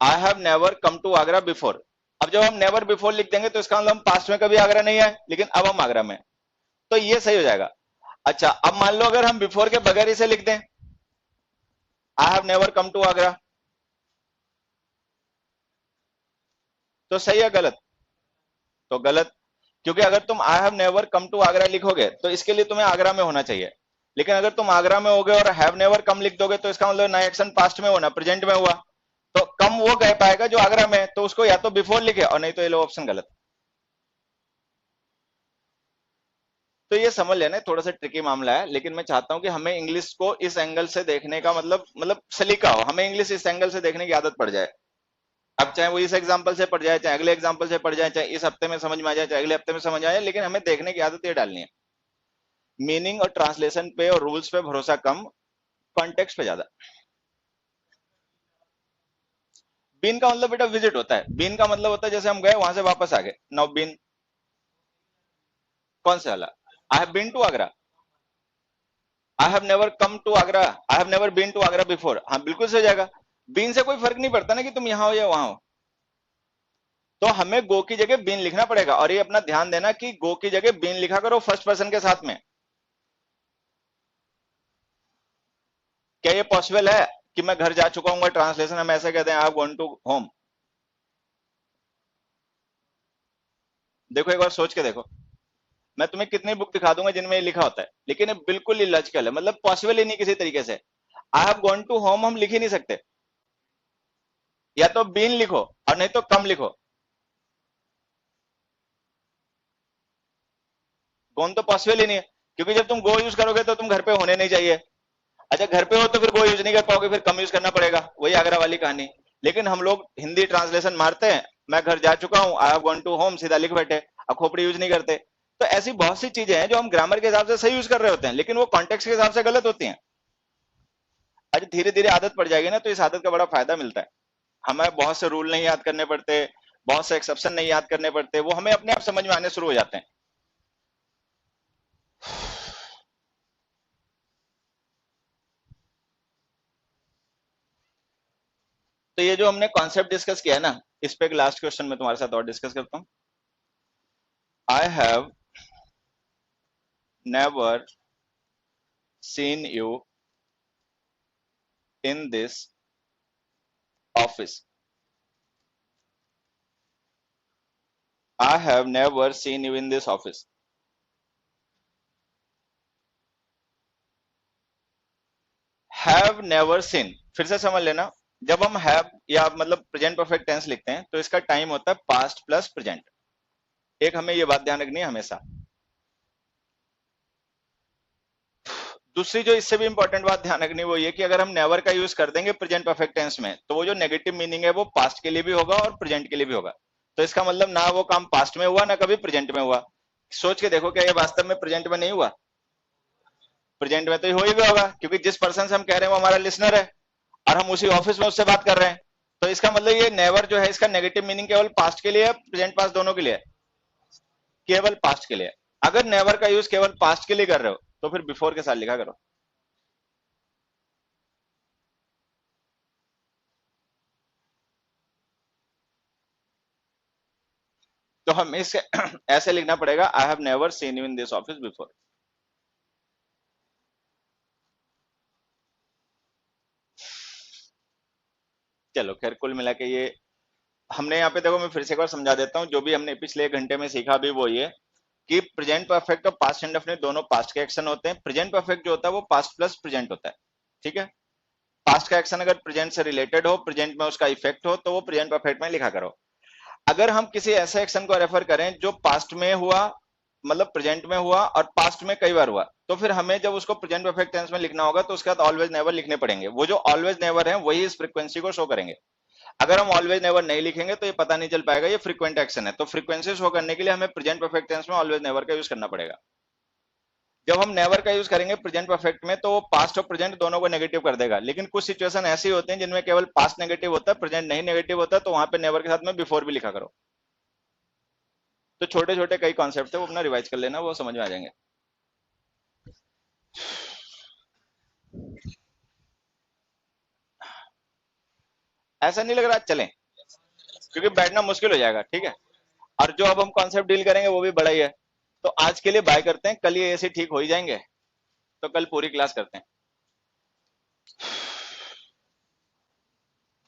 I have never come to Agra before. अब जब हम नेवर बिफोर लिख देंगे, तो इसका मतलब हम पास्ट में कभी आगरा नहीं आए, लेकिन अब हम आगरा में, तो ये सही हो जाएगा। अच्छा, अब मान लो अगर हम बिफोर के बगैर इसे लिख दें, I have never come to Agra, तो सही है गलत? तो गलत, क्योंकि अगर तुम I have never come to Agra लिखोगे, तो इसके लिए तुम्हें आगरा में होना चाहिए। लेकिन अगर तुम आगरा में होगे और हैव नेवर कम लिख दोगे, तो इसका मतलब ना एक्शन पास्ट में होना, प्रेजेंट में हुआ। तो कम वो कह पाएगा जो आगरा में है, तो उसको या तो बिफोर लिखे, और नहीं तो ये लो ऑप्शन गलत। तो ये समझ लेना, थोड़ा सा ट्रिकी मामला है, लेकिन मैं चाहता हूं कि हमें इंग्लिश को इस एंगल से देखने का मतलब सलीका हो, हमें इंग्लिश इस एंगल से देखने की आदत पड़ जाए। अब चाहे वो इस एग्जाम्पल से पड़ जाए, चाहे अगले एग्जाम्पल से पड़ जाए, चाहे इस हफ्ते में समझ में आ जाए, चाहे अगले हफ्ते में समझ आ जाए, लेकिन हमें देखने की आदत ये डालनी है। मीनिंग और ट्रांसलेशन पे और रूल्स पे भरोसा कम, कॉन्टेक्स्ट पे ज्यादा। बीन का मतलब बेटा विजिट होता है। बीन का मतलब होता है जैसे हम गए, वहां से वापस आ गए। नाउ बीन कौन से वाला? I have been to Agra. I have never come to Agra, I have never been to Agra before. हाँ बिल्कुल सही हो जाएगा। बीन से कोई फर्क नहीं पड़ता ना कि तुम यहां हो या वहां हो। तो हमें गो की जगह बीन लिखना पड़ेगा, और ये अपना ध्यान देना कि गो की जगह बीन लिखा करो फर्स्ट पर्सन के साथ में। क्या ये पॉसिबल है कि मैं घर जा चुका हूँ, ट्रांसलेशन हम ऐसे कहते हैं, I have gone to home? देखो एक बार सोच के देखो, मैं तुम्हें कितनी बुक दिखा दूंगा जिनमें ये लिखा होता है, लेकिन ये बिल्कुल इलॉजिकल है, मतलब पॉसिबल ही नहीं किसी तरीके से। I have gone to home हम लिख ही नहीं सकते। या तो बीन लिखो, और नहीं तो कम लिखो। गॉन तो पॉसिबल ही नहीं है, क्योंकि जब तुम गो यूज करोगे तो तुम घर पे होने नहीं चाहिए। अच्छा, घर पे हो तो फिर गो यूज नहीं कर पाओगे, फिर कम यूज करना पड़ेगा, वही आगरा वाली कहानी। लेकिन हम लोग हिंदी ट्रांसलेशन मारते हैं, मैं घर जा चुका हूं, I have gone to home सीधा लिख बैठे, अब खोपड़ी यूज नहीं करते। तो ऐसी बहुत सी चीजें हैं जो हम ग्रामर के हिसाब से सही यूज कर रहे होते हैं, लेकिन वो कॉन्टेक्स्ट के हिसाब से गलत होती हैं। आज धीरे धीरे आदत पड़ जाएगी ना, तो इस आदत का बड़ा फायदा मिलता है। हमें बहुत से रूल नहीं याद करने पड़ते, बहुत से एक्सेप्शन नहीं याद करने पड़ते, वो हमें अपने आप समझ में आने शुरू हो जाते हैं। तो ये जो हमने कॉन्सेप्ट डिस्कस किया है ना, इस पे एक लास्ट क्वेश्चन मैं तुम्हारे साथ और डिस्कस करता हूँ। आई have never seen you in this office. I have never seen you in this office. Have never seen, फिर से समझ लेना, जब हम हैव या मतलब प्रेजेंट परफेक्ट टेंस लिखते हैं, तो इसका टाइम होता है पास्ट प्लस प्रेजेंट। एक हमें ये बात ध्यान रखनी है हमेशा। दूसरी जो इससे भी इंपॉर्टेंट बात ध्यान रखनी वो ये कि अगर हम नेवर का यूज कर देंगे प्रेजेंट परफेक्ट टेंस में, तो वो जो नेगेटिव मीनिंग है वो पास्ट के लिए भी होगा और प्रेजेंट के लिए भी होगा। तो इसका मतलब ना वो काम पास्ट में हुआ ना कभी प्रेजेंट में हुआ। सोच के देखो, क्या ये वास्तव में प्रेजेंट में नहीं हुआ? प्रेजेंट में तो हो ही गया होगा, क्योंकि जिस पर्सन से हम कह रहे हैं वो हमारा लिसनर है और हम उसी ऑफिस में उससे बात कर रहे हैं। तो इसका मतलब ये नेवर जो है इसका नेगेटिव मीनिंग केवल पास्ट के लिए है, प्रेजेंट पास्ट दोनों के लिए है? केवल पास्ट के लिए। अगर नेवर का यूज केवल पास्ट के लिए कर रहे हो तो फिर बिफोर के साथ लिखा करो। तो हमें इसे ऐसे लिखना पड़ेगा, आई have never seen you in this office before. चलो खैर, कुल मिला के ये हमने यहाँ पे देखो, मैं फिर से एक बार समझा देता हूँ। जो भी हमने पिछले 1 घंटे में सीखा भी वो ये कि प्रेजेंट परफेक्ट और पास्ट इंडेफिनिट दोनों पास्ट के एक्शन होते हैं। प्रेजेंट परफेक्ट जो होता है वो पास्ट प्लस प्रेजेंट होता है, ठीक है। पास्ट का एक्शन अगर प्रेजेंट से रिलेटेड हो, प्रेजेंट में उसका इफेक्ट हो, तो वो प्रेजेंट परफेक्ट में लिखा करो। अगर हम किसी ऐसे एक्शन को रेफर करें जो पास्ट में हुआ, मतलब प्रेजेंट में हुआ और पास्ट में कई बार हुआ, तो फिर हमें जब उसको प्रेजेंट परफेक्ट टेंस में लिखना होगा तो उसके बाद ऑलवेज नेवर लिखने पड़ेंगे। वो जो ऑलवेज नेवर है वही इस फ्रीक्वेंसी को शो करेंगे। अगर हम ऑलवेज नेवर नहीं लिखेंगे तो ये पता नहीं चल पाएगा ये फ्रीक्वेंट एक्शन है। तो फ्रीक्वेंसी शो करने के लिए हमें प्रेजेंट परफेक्ट टेंस में ऑलवेज नेवर का यूज करना पड़ेगा। जब हम नेवर का यूज करेंगे प्रेजेंट परफेक्ट में तो वो पास्ट और प्रेजेंट दोनों को नेगेटिव कर देगा। लेकिन कुछ सिचुएशन ऐसी होते हैं जिनमें केवल पास्ट नेगेटिव होता है, प्रेजेंट नहीं नेगेटिव होता, तो वहां पे नेवर के साथ में बिफोर भी लिखा करो। तो छोटे छोटे कई कॉन्सेप्ट है, वो अपना रिवाइज कर लेना, वो समझ में आ जाएंगे। ऐसा नहीं लग रहा चलें, क्योंकि बैठना मुश्किल हो जाएगा, ठीक है। और जो अब हम कॉन्सेप्ट डील करेंगे वो भी बड़ा ही है। तो आज के लिए बाय करते हैं, कल ये ऐसे ठीक हो ही जाएंगे, तो कल पूरी क्लास करते हैं।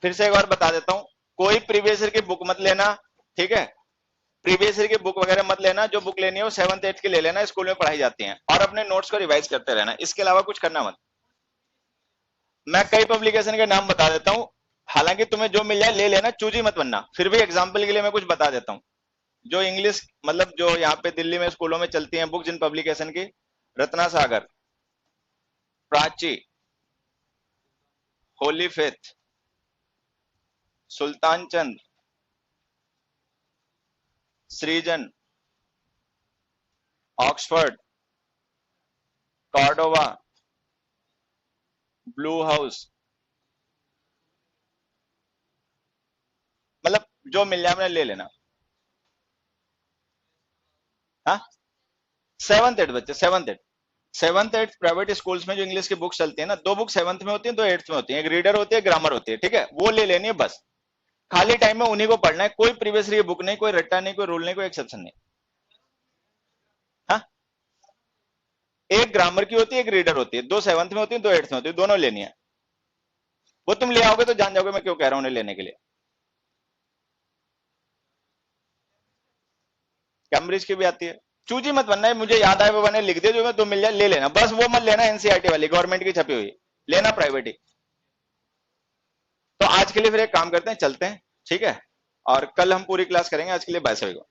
फिर से एक बार बता देता हूं, कोई प्रीवियस ईयर की बुक मत लेना, ठीक है। प्रीवियस ईयर की बुक वगैरह मत लेना। जो बुक लेनी है वो 7th 8th की ले लेना, स्कूल में पढ़ाई जाती हैं। और अपने नोट्स को रिवाइज करते रहना, इसके अलावा कुछ करना मत। मैं कई पब्लिकेशन के नाम बता देता हूं, हालांकि तुम्हें जो मिल जाए ले लेना, चूजी मत बनना। फिर भी एग्जाम्पल के लिए मैं कुछ बता देता हूं। जो इंग्लिश, मतलब जो यहाँ पे दिल्ली में स्कूलों में चलती हैं बुक जिन पब्लिकेशन की, रत्ना सागर, प्राची, होली फेथ, सुल्तान चंद, सृजन, ऑक्सफोर्ड, कॉर्डोवा, ब्लू हाउस, मतलब जो मिल जाए मैंने ले लेना। हाँ, 7th 8th बच्चे, 7th 8th प्राइवेट स्कूल्स में जो इंग्लिश की बुक्स चलती है ना, 2 बुक 7th में होती है, 2 8th में होती है। एक रीडर होती है, ग्रामर होती है, ठीक है। वो ले लेनी है बस। खाली टाइम में उन्हीं को पढ़ना है, कोई प्रीवियस ईयर बुक नहीं, कोई रट्टा नहीं, कोई रूल नहीं, कोई एक्सेप्शन नहीं। हाँ, एक ग्रामर की होती है, एक रीडर होती है, 2 7th में होती है, 2 8th में होती है, दोनों लेनी है। वो तुम ले आओगे तो जान जाओगे मैं क्यों कह रहा हूं उन्हें लेने के लिए। कैम्ब्रिज की भी आती है। चूजी मत बनना है, मुझे याद आए वो मैंने लिख दिया, जो मैं तुम मिल जाए ले लेना बस। वो मत लेना एनसीईआरटी वाली, गवर्नमेंट की छपी हुई लेना, प्राइवेट ही। तो आज के लिए फिर एक काम करते हैं, चलते हैं, ठीक है। और कल हम पूरी क्लास करेंगे। आज के लिए बाय सभी को।